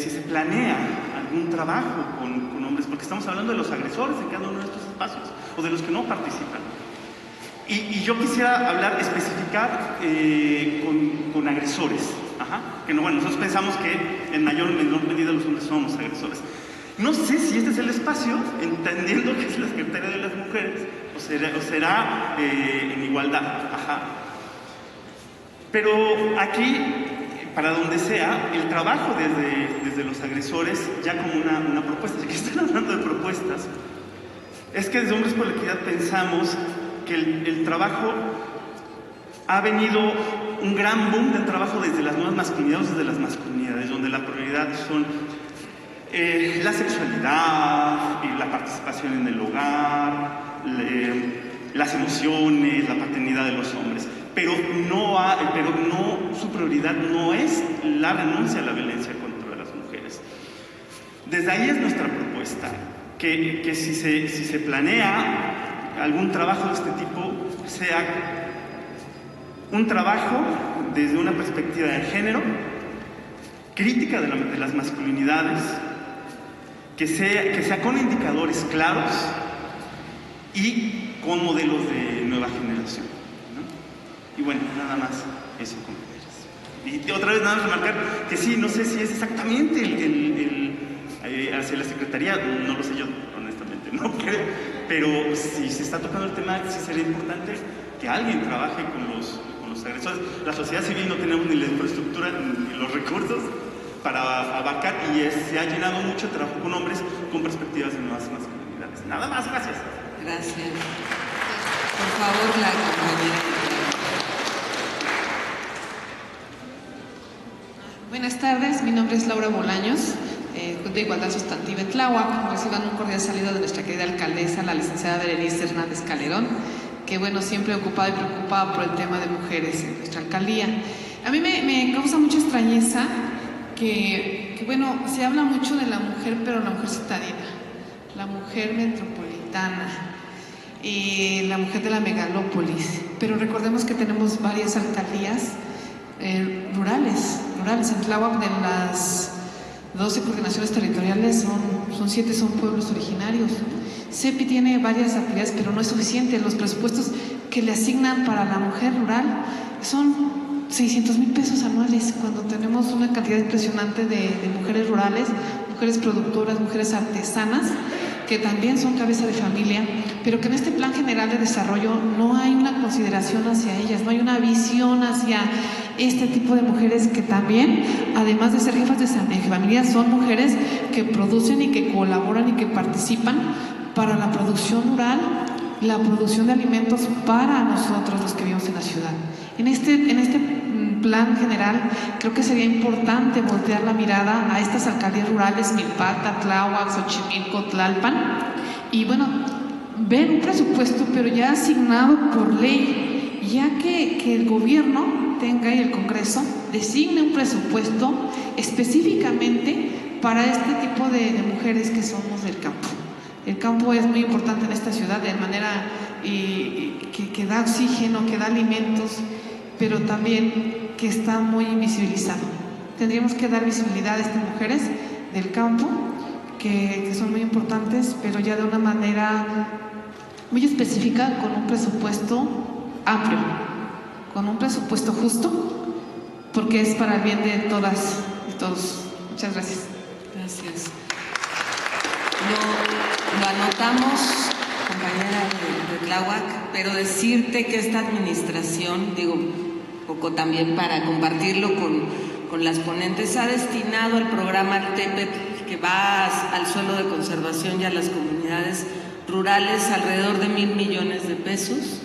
se planea algún trabajo con hombres, porque estamos hablando de los agresores en cada uno de estos espacios o de los que no participan. Y yo quisiera especificar con agresores, que no, bueno, nosotros pensamos que en mayor o menor medida los hombres somos agresores. No sé si este es el espacio, entendiendo que es la Secretaría de las Mujeres, o será en igualdad. Pero aquí para donde sea, el trabajo desde los agresores, ya como una propuesta, ya que están hablando de propuestas, es que desde Hombres por la Equidad pensamos que el trabajo ha venido un gran boom del trabajo desde las nuevas masculinidades, desde las masculinidades, donde la prioridad son la sexualidad, la participación en el hogar, las emociones, la paternidad de los hombres. Pero su prioridad no es la renuncia a la violencia contra las mujeres. Desde ahí es nuestra propuesta, que si se planea algún trabajo de este tipo, sea un trabajo desde una perspectiva de género, crítica de las masculinidades, que sea con indicadores claros y con modelos de nueva generación, ¿no? Y bueno, nada más eso, compañeros. Y otra vez nada más remarcar que sí, no sé si es exactamente hacia la Secretaría, no lo sé yo, honestamente, no creo, pero si se está tocando el tema, sí sería importante que alguien trabaje con los agresores. La sociedad civil no tenemos ni la infraestructura ni los recursos para abarcar, y se ha llenado mucho de trabajo con hombres con perspectivas de nuevas masculinidades. Nada más, gracias. Gracias. Por favor, la compañera. Buenas tardes, mi nombre es Laura Bolaños, de Igualdad Sustantiva en Tláhuac. Reciban un cordial saludo de nuestra querida alcaldesa, la licenciada Berenice Hernández Calderón, que bueno, siempre ocupada y preocupada por el tema de mujeres en nuestra alcaldía. A mí me causa mucha extrañeza que bueno, se habla mucho de la mujer, pero la mujer citadina, la mujer metropolitana, la mujer de la megalópolis, pero recordemos que tenemos varias alcaldías rurales. En Tláhuac, de las 12 coordinaciones territoriales, son 7 son pueblos originarios. CEPI tiene varias actividades, pero no es suficiente. Los presupuestos que le asignan para la mujer rural son 600,000 pesos anuales, cuando tenemos una cantidad impresionante de mujeres rurales, mujeres productoras, mujeres artesanas, que también son cabeza de familia, pero que en este plan general de desarrollo no hay una consideración hacia ellas, no hay una visión hacia este tipo de mujeres que también, además de ser jefas de familia, son mujeres que producen y que colaboran y que participan para la producción rural, la producción de alimentos para nosotros los que vivimos en la ciudad. En este plan general creo que sería importante voltear la mirada a estas alcaldías rurales, Milpalta, Tláhuac, Xochimilco, Tlalpan, y bueno, ver un presupuesto pero ya asignado por ley, ya que el gobierno tenga y el Congreso designe un presupuesto específicamente para este tipo de mujeres que somos del campo. El campo es muy importante en esta ciudad de manera que da oxígeno, que da alimentos, pero también que está muy invisibilizado. Tendríamos que dar visibilidad a estas mujeres del campo, que son muy importantes, pero ya de una manera muy específica, con un presupuesto amplio, con un presupuesto justo, porque es para el bien de todas y todos. Muchas gracias. Gracias. Lo anotamos, compañera de Tláhuac, pero decirte que esta administración, poco también para compartirlo con las ponentes, ha destinado al programa Artepet, que va al suelo de conservación y a las comunidades rurales, alrededor de 1,000 millones de pesos.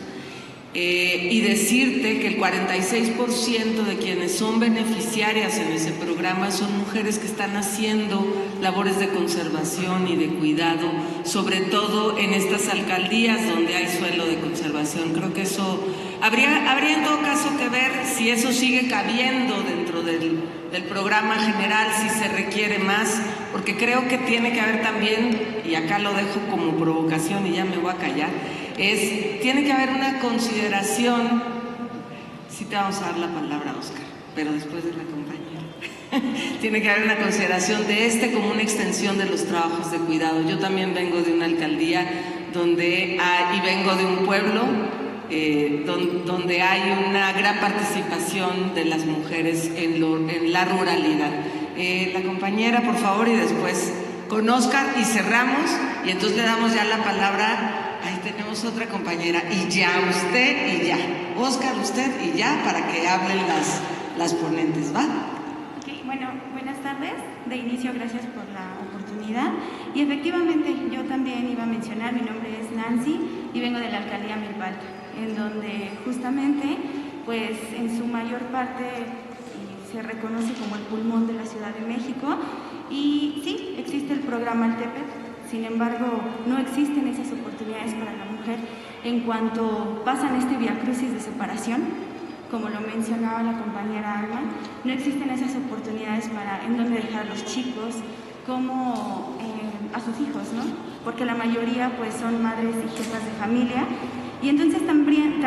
Y decirte que el 46% de quienes son beneficiarias en ese programa son mujeres que están haciendo labores de conservación y de cuidado, sobre todo en estas alcaldías donde hay suelo de conservación. Creo que eso habría en todo caso que ver si eso sigue cabiendo dentro del programa general, si se requiere más, porque creo que tiene que haber también, y acá lo dejo como provocación y ya me voy a callar, tiene que haber una consideración, sí te vamos a dar la palabra, Oscar, pero después de la compañera. Tiene que haber una consideración de como una extensión de los trabajos de cuidado. Yo también vengo de una alcaldía y vengo de un pueblo donde hay una gran participación de las mujeres en la ruralidad. La compañera, por favor, y después con Oscar, y cerramos, y entonces le damos ya la palabra. Ahí tenemos otra compañera, y ya usted, y ya Oscar, usted, y ya, para que hablen las ponentes, ¿va? Bueno, buenas tardes. De inicio, gracias por la oportunidad. Y efectivamente, yo también iba a mencionar, mi nombre es Nancy y vengo de la alcaldía Milpalta, en donde justamente, pues en su mayor parte se reconoce como el pulmón de la Ciudad de México. Y sí, existe el programa Altepet, sin embargo, no existen esas oportunidades para la mujer en cuanto pasan este viacrucis de separación. Como lo mencionaba la compañera Alma, no existen esas oportunidades para en dónde dejar a los chicos, como a sus hijos, ¿no? Porque la mayoría pues son madres y jefas de familia. Y entonces también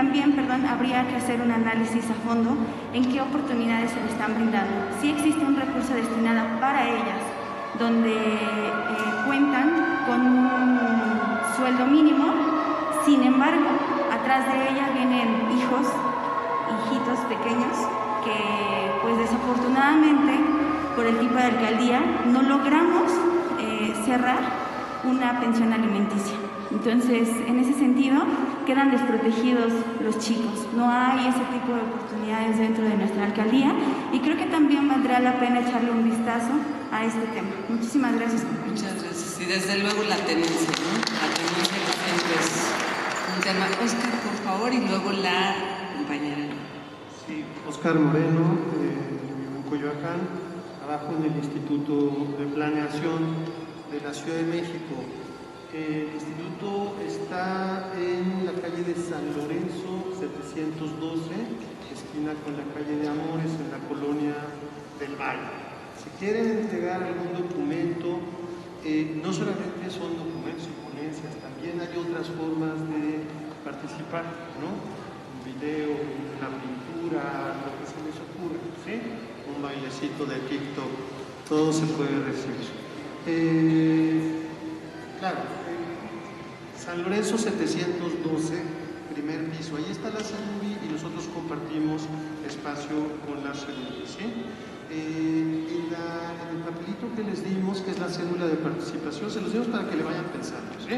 habría que hacer un análisis a fondo en qué oportunidades se le están brindando. Sí existe un recurso destinado para ellas, donde cuentan con un sueldo mínimo, sin embargo, atrás de ellas vienen hijitos pequeños que pues desafortunadamente por el tipo de alcaldía no logramos cerrar una pensión alimenticia. Entonces, en ese sentido, quedan desprotegidos los chicos. No hay ese tipo de oportunidades dentro de nuestra alcaldía y creo que también valdrá la pena echarle un vistazo a este tema. Muchísimas gracias, compañeros. Muchas gracias. Y desde luego la tenencia, ¿no? La tenencia siempre es un tema. Oscar, por favor, y luego la compañera. Sí, Oscar Moreno, en Coyoacán, trabajo en el Instituto de Planeación de la Ciudad de México. El instituto está en la calle de San Lorenzo 712, esquina con la calle de Amores, en la colonia del Valle. Si quieren entregar algún documento, no solamente son documentos y ponencias, también hay otras formas de participar, ¿no? Un video, una pintura, lo que se les ocurra, ¿sí? Un bailecito de TikTok, todo se puede recibir. Claro, San Lorenzo 712, primer piso, ahí está la célula y nosotros compartimos espacio con la célula, ¿sí? En el papelito que les dimos, que es la cédula de participación, se los dimos para que le vayan pensando, ¿sí?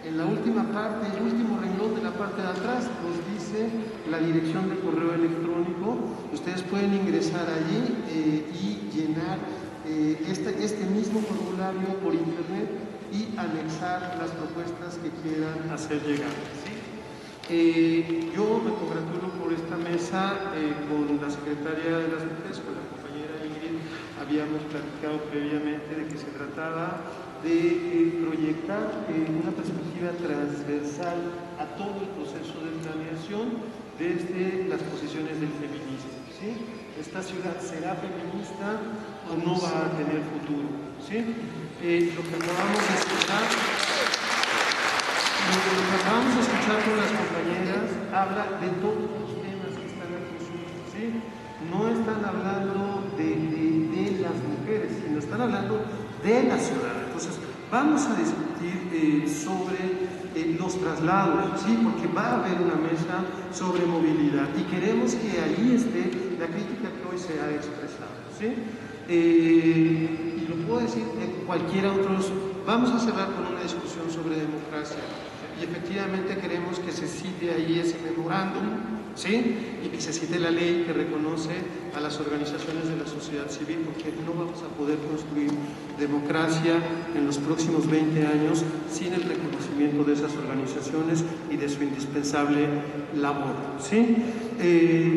En la última parte, el último renglón de la parte de atrás, nos dice la dirección de correo electrónico. Ustedes pueden ingresar allí y llenar este mismo formulario por internet y anexar las propuestas que quieran hacer llegar, ¿sí? Yo me congratulo por esta mesa con la secretaria de las mujeres, con la compañera Ingrid. Habíamos platicado previamente de que se trataba de proyectar una perspectiva transversal a todo el proceso de planeación desde las posiciones del feminismo, ¿sí? ¿Esta ciudad será feminista o no va a tener futuro? ¿Sí? Lo que acabamos de escuchar con las compañeras habla de todos los temas que están aquí, ¿sí? No están hablando de las mujeres, sino están hablando de la ciudad. Entonces, vamos a discutir sobre los traslados, ¿sí? Porque va a haber una mesa sobre movilidad y queremos que ahí esté la crítica que hoy se ha expresado, ¿sí? Y lo puedo decir en cualquiera otros. Vamos a cerrar con una discusión sobre democracia y efectivamente queremos que se cite ahí ese memorándum, ¿sí? Y que se cite la ley que reconoce a las organizaciones de la sociedad civil, porque no vamos a poder construir democracia en los próximos 20 años sin el reconocimiento de esas organizaciones y de su indispensable labor, ¿sí?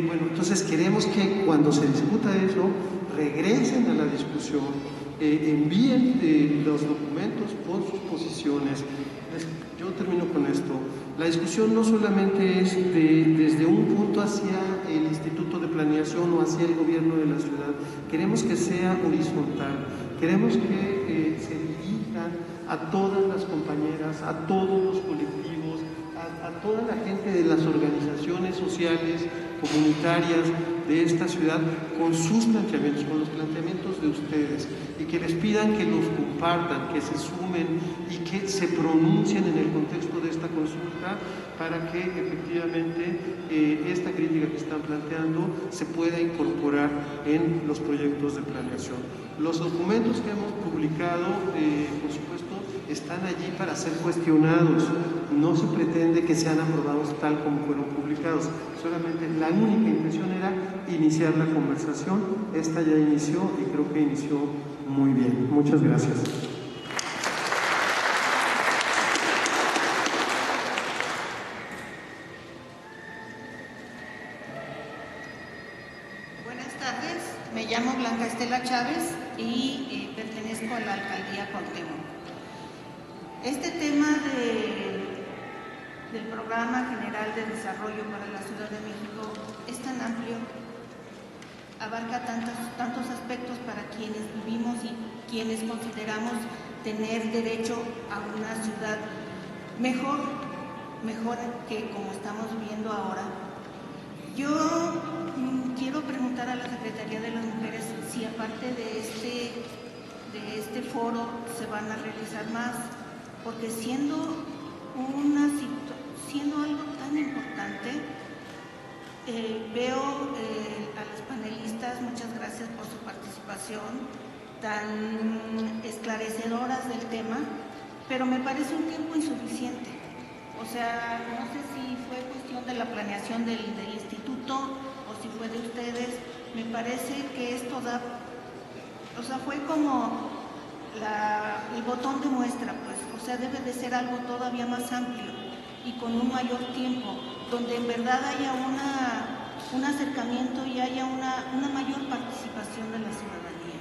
Bueno, entonces queremos que cuando se discuta eso, regresen a la discusión, envíen los documentos con sus posiciones. Yo termino con esto. La discusión no solamente es desde un punto hacia el Instituto de Planeación o hacia el gobierno de la ciudad. Queremos que sea horizontal. Queremos que se dirijan a todas las compañeras, a todos los colectivos, a toda la gente de las organizaciones sociales, comunitarias de esta ciudad, con sus planteamientos, con los planteamientos de ustedes, y que les pidan que los compartan, que se sumen y que se pronuncien en el contexto de esta consulta para que efectivamente esta crítica que están planteando se pueda incorporar en los proyectos de planeación. Los documentos que hemos publicado, por supuesto, están allí para ser cuestionados. No se pretende que sean aprobados tal como fueron publicados. Solamente la única intención era iniciar la conversación. administración, esta ya inició y creo que inició muy bien. Muchas gracias. Buenas tardes, me llamo Blanca Estela Chávez y pertenezco a la Alcaldía Cuauhtémoc. Este tema del Programa General de Desarrollo para la Ciudad de México es tan amplio, abarca tantos aspectos para quienes vivimos y quienes consideramos tener derecho a una ciudad mejor que como estamos viviendo ahora. Yo quiero preguntar a la Secretaría de las Mujeres si aparte de este foro se van a realizar más, porque siendo algo tan importante, veo a las panelistas, muchas gracias por su participación, tan esclarecedoras del tema, pero me parece un tiempo insuficiente. O sea, no sé si fue cuestión de la planeación del instituto o si fue de ustedes. Me parece que esto fue como el botón de muestra, pues. O sea, debe de ser algo todavía más amplio y con un mayor tiempo, donde en verdad haya un acercamiento y haya una mayor participación de la ciudadanía.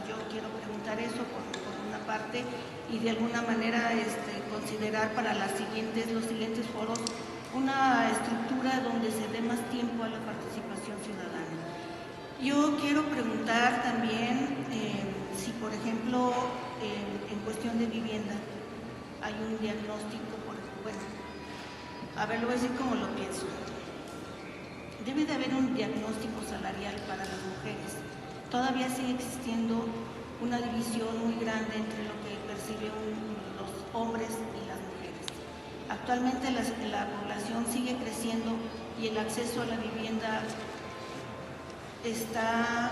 Yo quiero preguntar eso por una parte y de alguna manera considerar para los siguientes foros una estructura donde se dé más tiempo a la participación ciudadana. Yo quiero preguntar también si, por ejemplo, en cuestión de vivienda hay un diagnóstico, lo voy a decir como lo pienso. Debe de haber un diagnóstico salarial para las mujeres. Todavía sigue existiendo una división muy grande entre lo que perciben los hombres y las mujeres. Actualmente la población sigue creciendo y el acceso a la vivienda está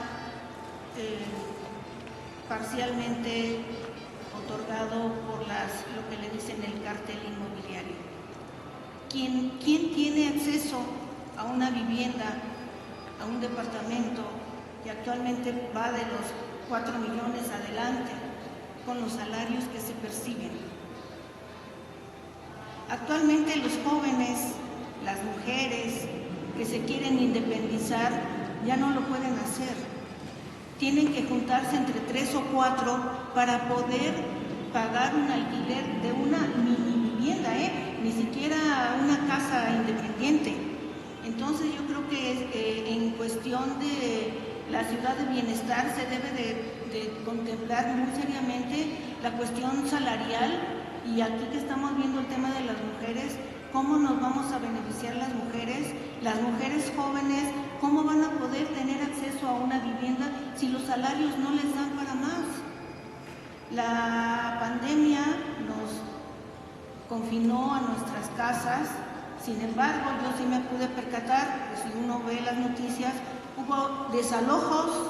parcialmente otorgado por lo que le dicen el cartel inmobiliario. ¿Quién tiene acceso a una vivienda, a un departamento que actualmente va de los 4 millones adelante con los salarios que se perciben? Actualmente los jóvenes, las mujeres que se quieren independizar ya no lo pueden hacer. Tienen que juntarse entre 3 o 4 para poder pagar un alquiler de una mini vivienda, ni siquiera una casa independiente. Entonces yo creo que en cuestión de la ciudad de bienestar se debe de contemplar muy seriamente la cuestión salarial, y aquí que estamos viendo el tema de las mujeres, cómo nos vamos a beneficiar las mujeres jóvenes, cómo van a poder tener acceso a una vivienda si los salarios no les dan para más. La pandemia nos confinó a nuestras casas, sin embargo, yo sí me pude percatar, pues si uno ve las noticias, hubo desalojos,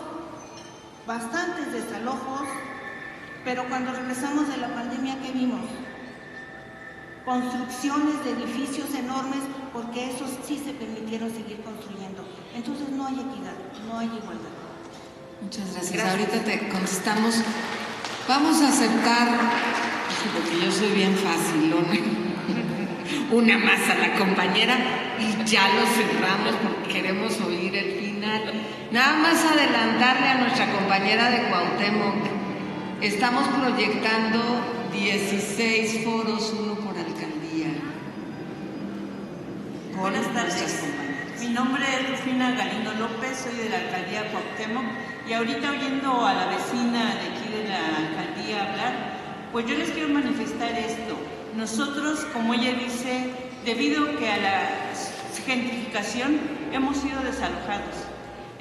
bastantes desalojos, pero cuando regresamos de la pandemia, ¿qué vimos? Construcciones de edificios enormes, porque esos sí se permitieron seguir construyendo. Entonces no hay equidad, no hay igualdad. Muchas gracias. Ahorita te contestamos. Vamos a aceptar, porque yo soy bien facilona, una más a la compañera y ya lo cerramos porque queremos oír el final. Nada más adelantarle a nuestra compañera de Cuauhtémoc. Estamos proyectando 16 foros, uno por alcaldía. Buenas tardes. Mi nombre es Rufina Galindo López, soy de la alcaldía Cuauhtémoc, y ahorita oyendo a la vecina de aquí de la alcaldía hablar, pues yo les quiero manifestar esto. Nosotros, como ella dice, debido que a la gentrificación hemos sido desalojados.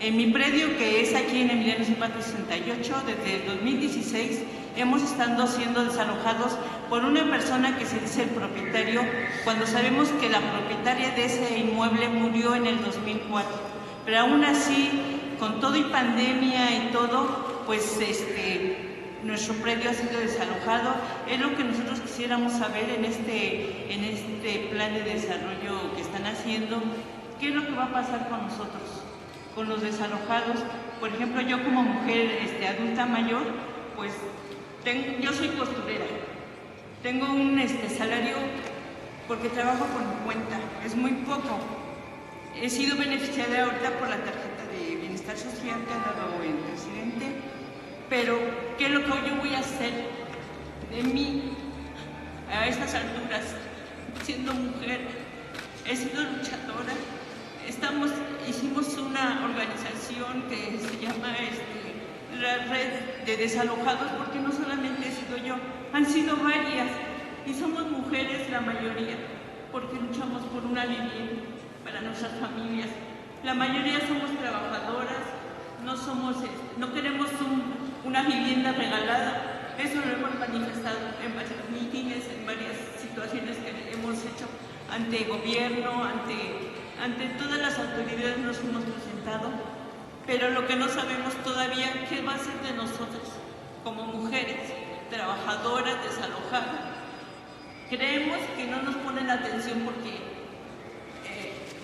En mi predio, que es aquí en Emiliano Zapata 68, desde el 2016 hemos estado siendo desalojados por una persona que se dice el propietario, cuando sabemos que la propietaria de ese inmueble murió en el 2004. Pero aún así, con todo y pandemia y todo, pues nuestro predio ha sido desalojado. Es lo que nosotros quisiéramos saber en este plan de desarrollo que están haciendo, qué es lo que va a pasar con nosotros. con los desalojados. Por ejemplo, yo como mujer adulta mayor, pues yo soy costurera. Tengo un salario porque trabajo por mi cuenta, es muy poco. He sido beneficiada ahorita por la tarjeta de bienestar social que ha dado el presidente, pero ¿qué es lo que yo voy a hacer de mí a estas alturas? Siendo mujer, he sido luchadora. Hicimos una organización que se llama la Red de Desalojados, porque no solamente he sido yo, han sido varias, y somos mujeres la mayoría, porque luchamos por una vivienda para nuestras familias. La mayoría somos trabajadoras, no queremos una vivienda regalada. Eso lo hemos manifestado en varios mítines, en varias situaciones que hemos hecho ante el gobierno, ante todas las autoridades nos hemos presentado, pero lo que no sabemos todavía, ¿qué va a ser de nosotras como mujeres, trabajadoras, desalojadas? Creemos que no nos ponen atención porque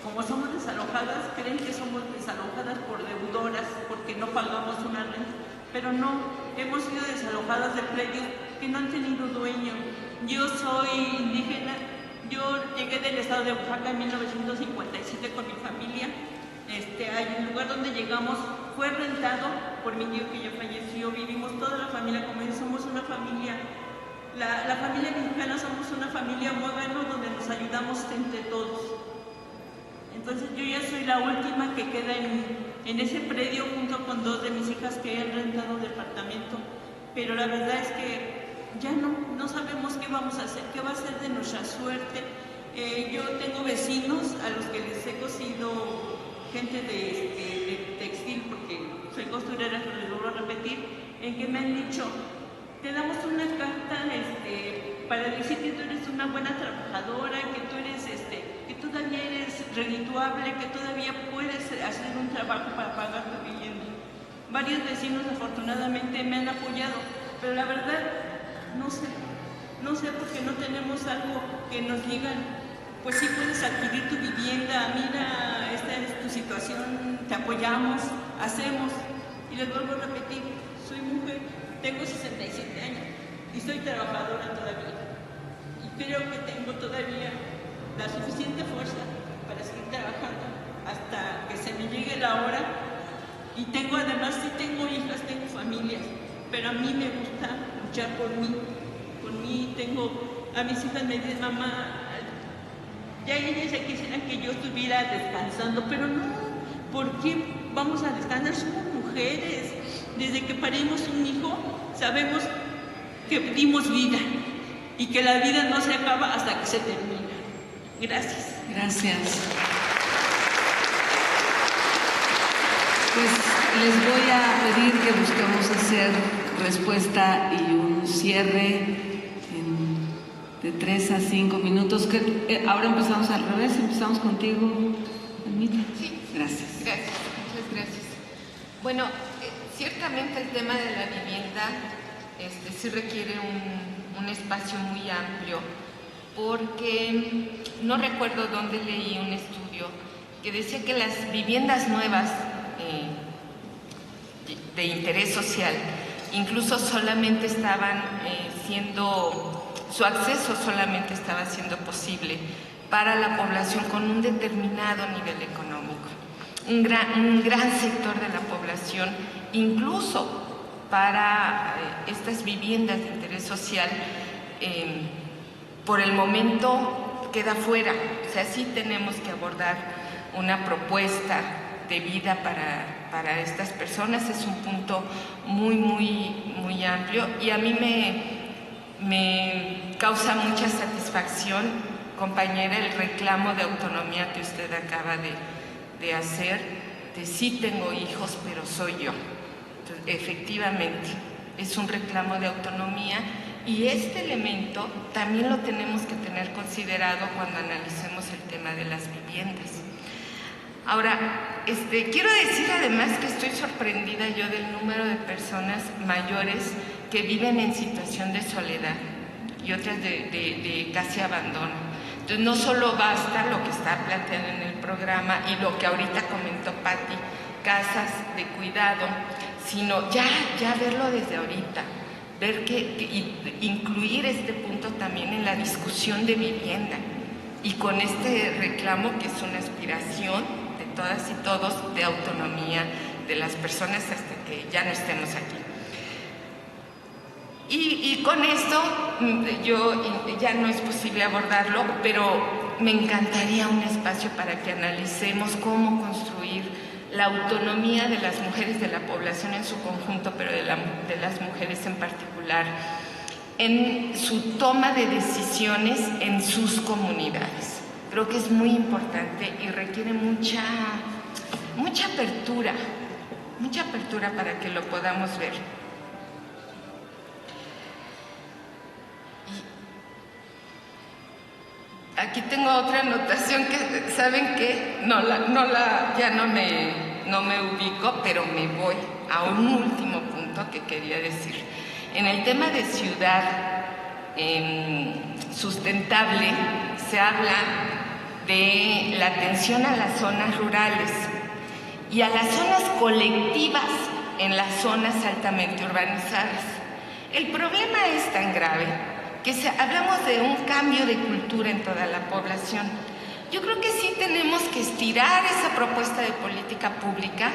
como somos desalojadas, creen que somos desalojadas por deudoras, porque no pagamos una renta, pero no, hemos sido desalojadas de predios que no han tenido dueño. Yo soy indígena, yo llegué del estado de Oaxaca en 1957 con mi familia. El lugar donde llegamos fue rentado por mi tío que ya falleció, vivimos toda la familia como ellos, somos una familia, la familia mexicana somos una familia muy buena donde nos ayudamos entre todos. Entonces yo ya soy la última que queda en ese predio junto con dos de mis hijas que han rentado departamento, pero la verdad es que ya no sabemos qué vamos a hacer, qué va a ser de nuestra suerte. Yo tengo vecinos a los que les he cosido, gente de textil, porque soy costurera, pero les vuelvo a repetir, en que me han dicho, te damos una carta para decir que tú eres una buena trabajadora, que tú eres que todavía eres redituable, que todavía puedes hacer un trabajo para pagar tu vivienda. Varios vecinos afortunadamente me han apoyado, pero la verdad no sé porque no tenemos algo que nos digan, pues sí puedes adquirir tu vivienda, mira, esta es tu situación, te apoyamos, hacemos. Y les vuelvo a repetir, soy mujer, tengo 67 años y soy trabajadora todavía. Y creo que tengo todavía la suficiente fuerza para seguir trabajando hasta que se me llegue la hora. Y además sí tengo hijas, tengo familias, pero a mí me gusta luchar por mí. Tengo a mis hijas, me dicen, mamá, ya ellas ya quisieran que yo estuviera descansando, pero no, ¿por qué vamos a descansar? Somos mujeres. Desde que parimos un hijo, sabemos que dimos vida y que la vida no se acaba hasta que se termina. Gracias. Gracias. Pues les voy a pedir que busquemos hacer respuesta y un cierre de 3 a 5 minutos. Ahora empezamos al revés, empezamos contigo, Anita. Sí. Gracias. Gracias, muchas gracias. Bueno, ciertamente el tema de la vivienda sí requiere un espacio muy amplio, porque no recuerdo dónde leí un estudio que decía que las viviendas nuevas de interés social incluso solamente estaban su acceso solamente estaba siendo posible para la población con un determinado nivel económico. Un gran sector de la población, incluso para estas viviendas de interés social, por el momento queda fuera. O sea, sí tenemos que abordar una propuesta de vida para estas personas. Es un punto muy, muy, muy amplio, y a mí me causa mucha satisfacción, compañera, el reclamo de autonomía que usted acaba de hacer, de sí tengo hijos, pero soy yo. Entonces, efectivamente, es un reclamo de autonomía, y este elemento también lo tenemos que tener considerado cuando analicemos el tema de las viviendas. Ahora, quiero decir además que estoy sorprendida yo del número de personas mayores que viven en situación de soledad y otras de casi abandono. Entonces, no solo basta lo que está planteado en el programa y lo que ahorita comentó Patti, casas de cuidado, sino ya verlo desde ahorita, ver incluir este punto también en la discusión de vivienda, y con este reclamo que es una aspiración de todas y todos de autonomía de las personas hasta que ya no estemos aquí. Y con esto ya no es posible abordarlo, pero me encantaría un espacio para que analicemos cómo construir la autonomía de las mujeres, de la población en su conjunto, pero de las mujeres en particular, en su toma de decisiones en sus comunidades. Creo que es muy importante y requiere mucha apertura para que lo podamos ver. Aquí tengo otra anotación que, ¿saben qué? Ya no me ubico, pero me voy a un último punto que quería decir. En el tema de ciudad sustentable, se habla de la atención a las zonas rurales y a las zonas colectivas en las zonas altamente urbanizadas. El problema es tan grave que hablamos de un cambio de cultura en toda la población. Yo creo que sí tenemos que estirar esa propuesta de política pública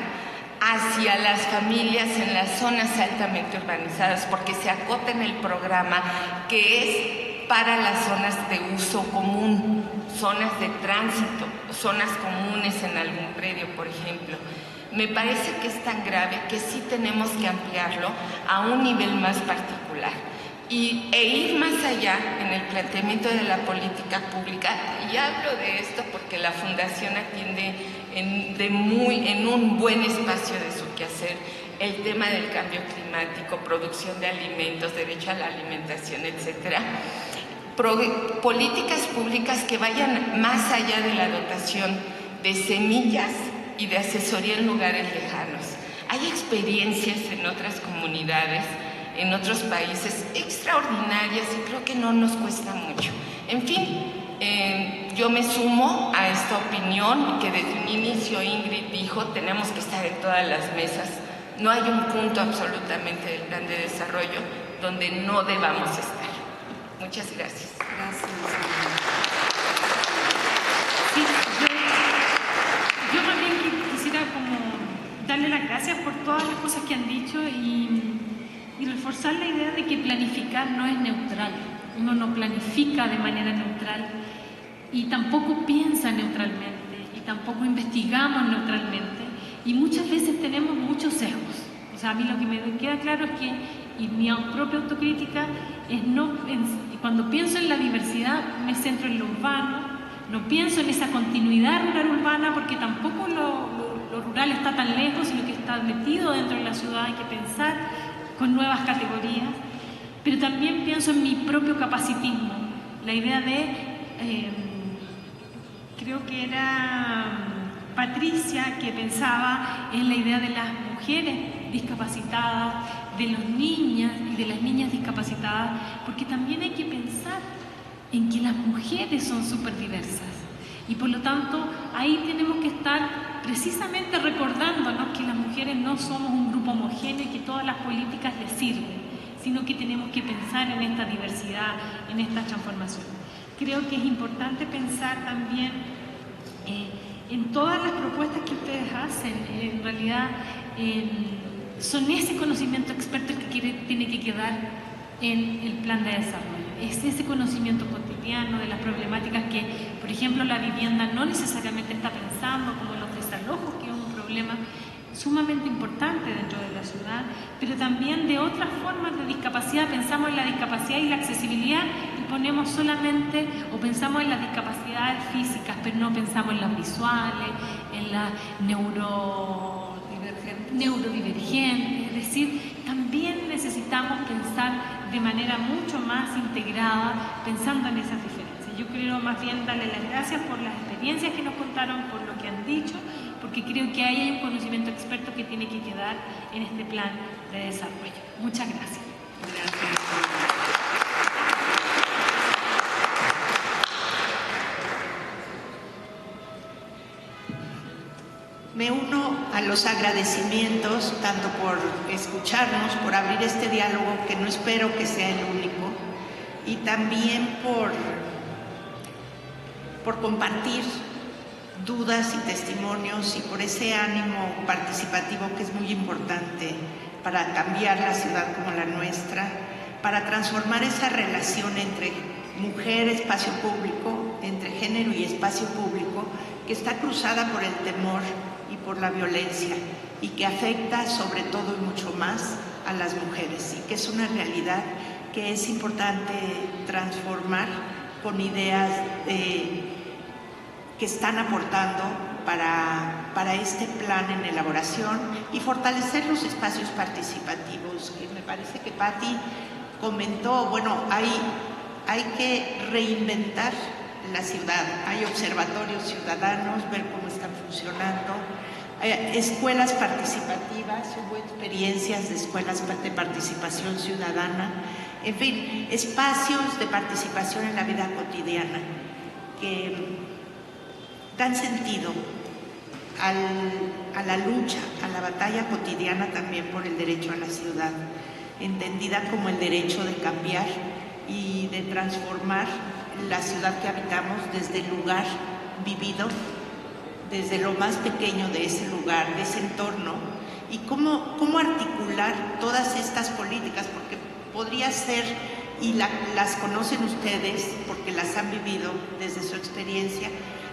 hacia las familias en las zonas altamente urbanizadas, porque se acota en el programa que es para las zonas de uso común, zonas de tránsito, zonas comunes en algún predio, por ejemplo. Me parece que es tan grave que sí tenemos que ampliarlo a un nivel más particular e ir más allá en el planteamiento de la política pública. Y hablo de esto porque la Fundación atiende en un buen espacio de su quehacer el tema del cambio climático, producción de alimentos, derecho a la alimentación, etcétera. Políticas públicas que vayan más allá de la dotación de semillas y de asesoría en lugares lejanos. Hay experiencias en otras comunidades, en otros países extraordinarias, y creo que no nos cuesta mucho. En fin, yo me sumo a esta opinión que desde un inicio Ingrid dijo: tenemos que estar en todas las mesas. No hay un punto absolutamente del plan de desarrollo donde no debamos estar. Muchas gracias. Gracias. Sí, yo más bien quisiera como darle las gracias por todas las cosas que han dicho y reforzar la idea de que planificar no es neutral. Uno no planifica de manera neutral y tampoco piensa neutralmente y tampoco investigamos neutralmente, y muchas veces tenemos muchos sesgos. O sea, a mí lo que me queda claro es que, y mi propia autocrítica, es cuando pienso en la diversidad me centro en lo urbano, no pienso en esa continuidad rural-urbana, porque tampoco lo rural está tan lejos, sino que está metido dentro de la ciudad. Hay que pensar con nuevas categorías, pero también pienso en mi propio capacitismo, la idea de, creo que era Patricia, que pensaba en la idea de las mujeres discapacitadas, de los niños y de las niñas discapacitadas, porque también hay que pensar en que las mujeres son súper diversas, y por lo tanto ahí tenemos que estar precisamente recordándonos que las mujeres no somos un grupo homogéneo y que todas las políticas les sirven, sino que tenemos que pensar en esta diversidad, en esta transformación. Creo que es importante pensar también en todas las propuestas que ustedes hacen. En realidad son ese conocimiento experto que tiene que quedar en el plan de desarrollo. Es ese conocimiento cotidiano de las problemáticas que, por ejemplo, la vivienda no necesariamente está pensando, como los desalojos, que es un problema sumamente importante dentro de la ciudad, pero también de otras formas de discapacidad. Pensamos en la discapacidad y la accesibilidad y ponemos solamente, o pensamos en las discapacidades físicas, pero no pensamos en las visuales, en las neurodivergentes. Es decir, también necesitamos pensar de manera mucho más integrada, pensando en esas diferencias. Yo creo más bien darle las gracias por las experiencias que nos contaron, por lo que han dicho, porque creo que ahí hay un conocimiento experto que tiene que quedar en este plan de desarrollo. Muchas gracias. Me uno a a los agradecimientos, tanto por escucharnos, por abrir este diálogo, que no espero que sea el único, y también por compartir dudas y testimonios, y por ese ánimo participativo que es muy importante para cambiar la ciudad como la nuestra, para transformar esa relación entre mujer, espacio público, entre género y espacio público, que está cruzada por el temor y por la violencia, y que afecta sobre todo y mucho más a las mujeres, y que es una realidad que es importante transformar con ideas que están aportando para este plan en elaboración, y fortalecer los espacios participativos. Me parece que Patti comentó, bueno, hay que reinventar la ciudad, hay observatorios ciudadanos, ver cómo están funcionando, escuelas participativas, hubo experiencias de escuelas de participación ciudadana, en fin, espacios de participación en la vida cotidiana que dan sentido a la lucha, a la batalla cotidiana también por el derecho a la ciudad, entendida como el derecho de cambiar y de transformar la ciudad que habitamos desde el lugar vivido, desde lo más pequeño de ese lugar, de ese entorno, y cómo articular todas estas políticas, porque podría ser, y las conocen ustedes porque las han vivido desde su experiencia,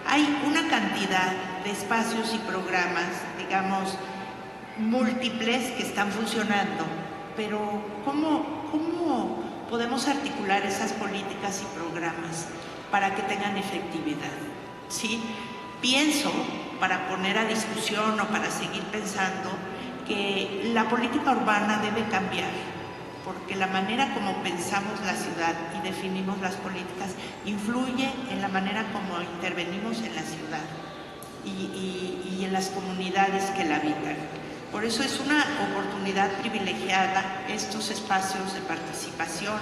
hay una cantidad de espacios y programas, digamos, múltiples que están funcionando, pero ¿cómo podemos articular esas políticas y programas para que tengan efectividad? ¿Sí? Pienso, para poner a discusión o para seguir pensando, que la política urbana debe cambiar, porque la manera como pensamos la ciudad y definimos las políticas influye en la manera como intervenimos en la ciudad y en las comunidades que la habitan. Por eso es una oportunidad privilegiada estos espacios de participación.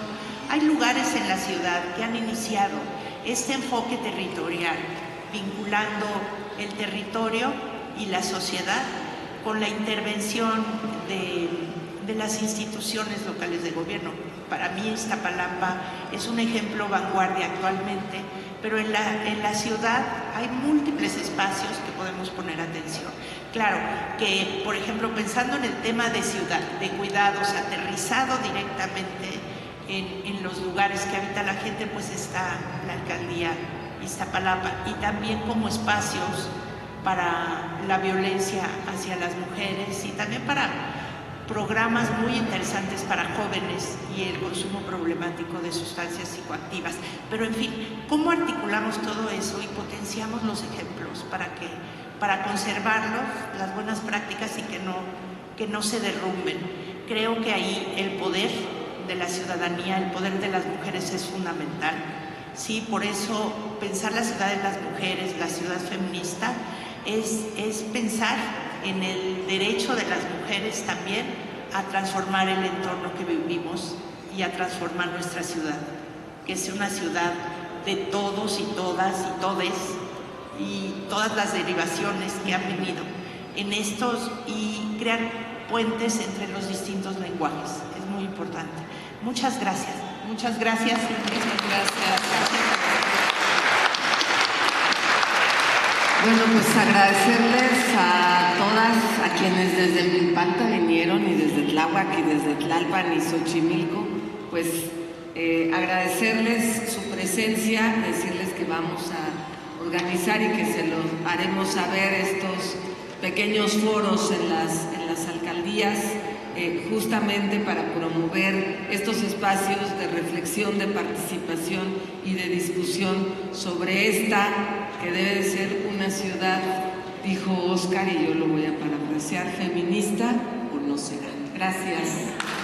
Hay lugares en la ciudad que han iniciado este enfoque territorial, vinculando el territorio y la sociedad con la intervención de las instituciones locales de gobierno. Para mí Iztapalapa es un ejemplo vanguardia actualmente, pero en la ciudad hay múltiples espacios que podemos poner atención. Claro que, por ejemplo, pensando en el tema de ciudad, de cuidados, aterrizado directamente en los lugares que habita la gente, pues está la alcaldía Iztapalapa, y también como espacios para la violencia hacia las mujeres, y también para programas muy interesantes para jóvenes y el consumo problemático de sustancias psicoactivas. Pero en fin, ¿cómo articulamos todo eso y potenciamos los ejemplos para conservarlos, las buenas prácticas, y que no se derrumben? Creo que ahí el poder de la ciudadanía, el poder de las mujeres es fundamental. Sí, por eso pensar la ciudad de las mujeres, la ciudad feminista, es pensar en el derecho de las mujeres también a transformar el entorno que vivimos y a transformar nuestra ciudad, que sea una ciudad de todos y todas y todes, y todas las derivaciones que han venido en estos, y crear puentes entre los distintos lenguajes. Es muy importante. Muchas gracias. Muchas gracias. Muchas gracias. Bueno, pues agradecerles a todas, a quienes desde Milpalta vinieron, y desde Tláhuac, y desde Tlalpan y Xochimilco, pues agradecerles su presencia, decirles que vamos a organizar y que se los haremos saber estos pequeños foros en las alcaldías, justamente para promover estos espacios de reflexión, de participación y de discusión sobre esta que debe de ser una ciudad, dijo Oscar, y yo lo voy a parafrasear, feminista o no será. Gracias.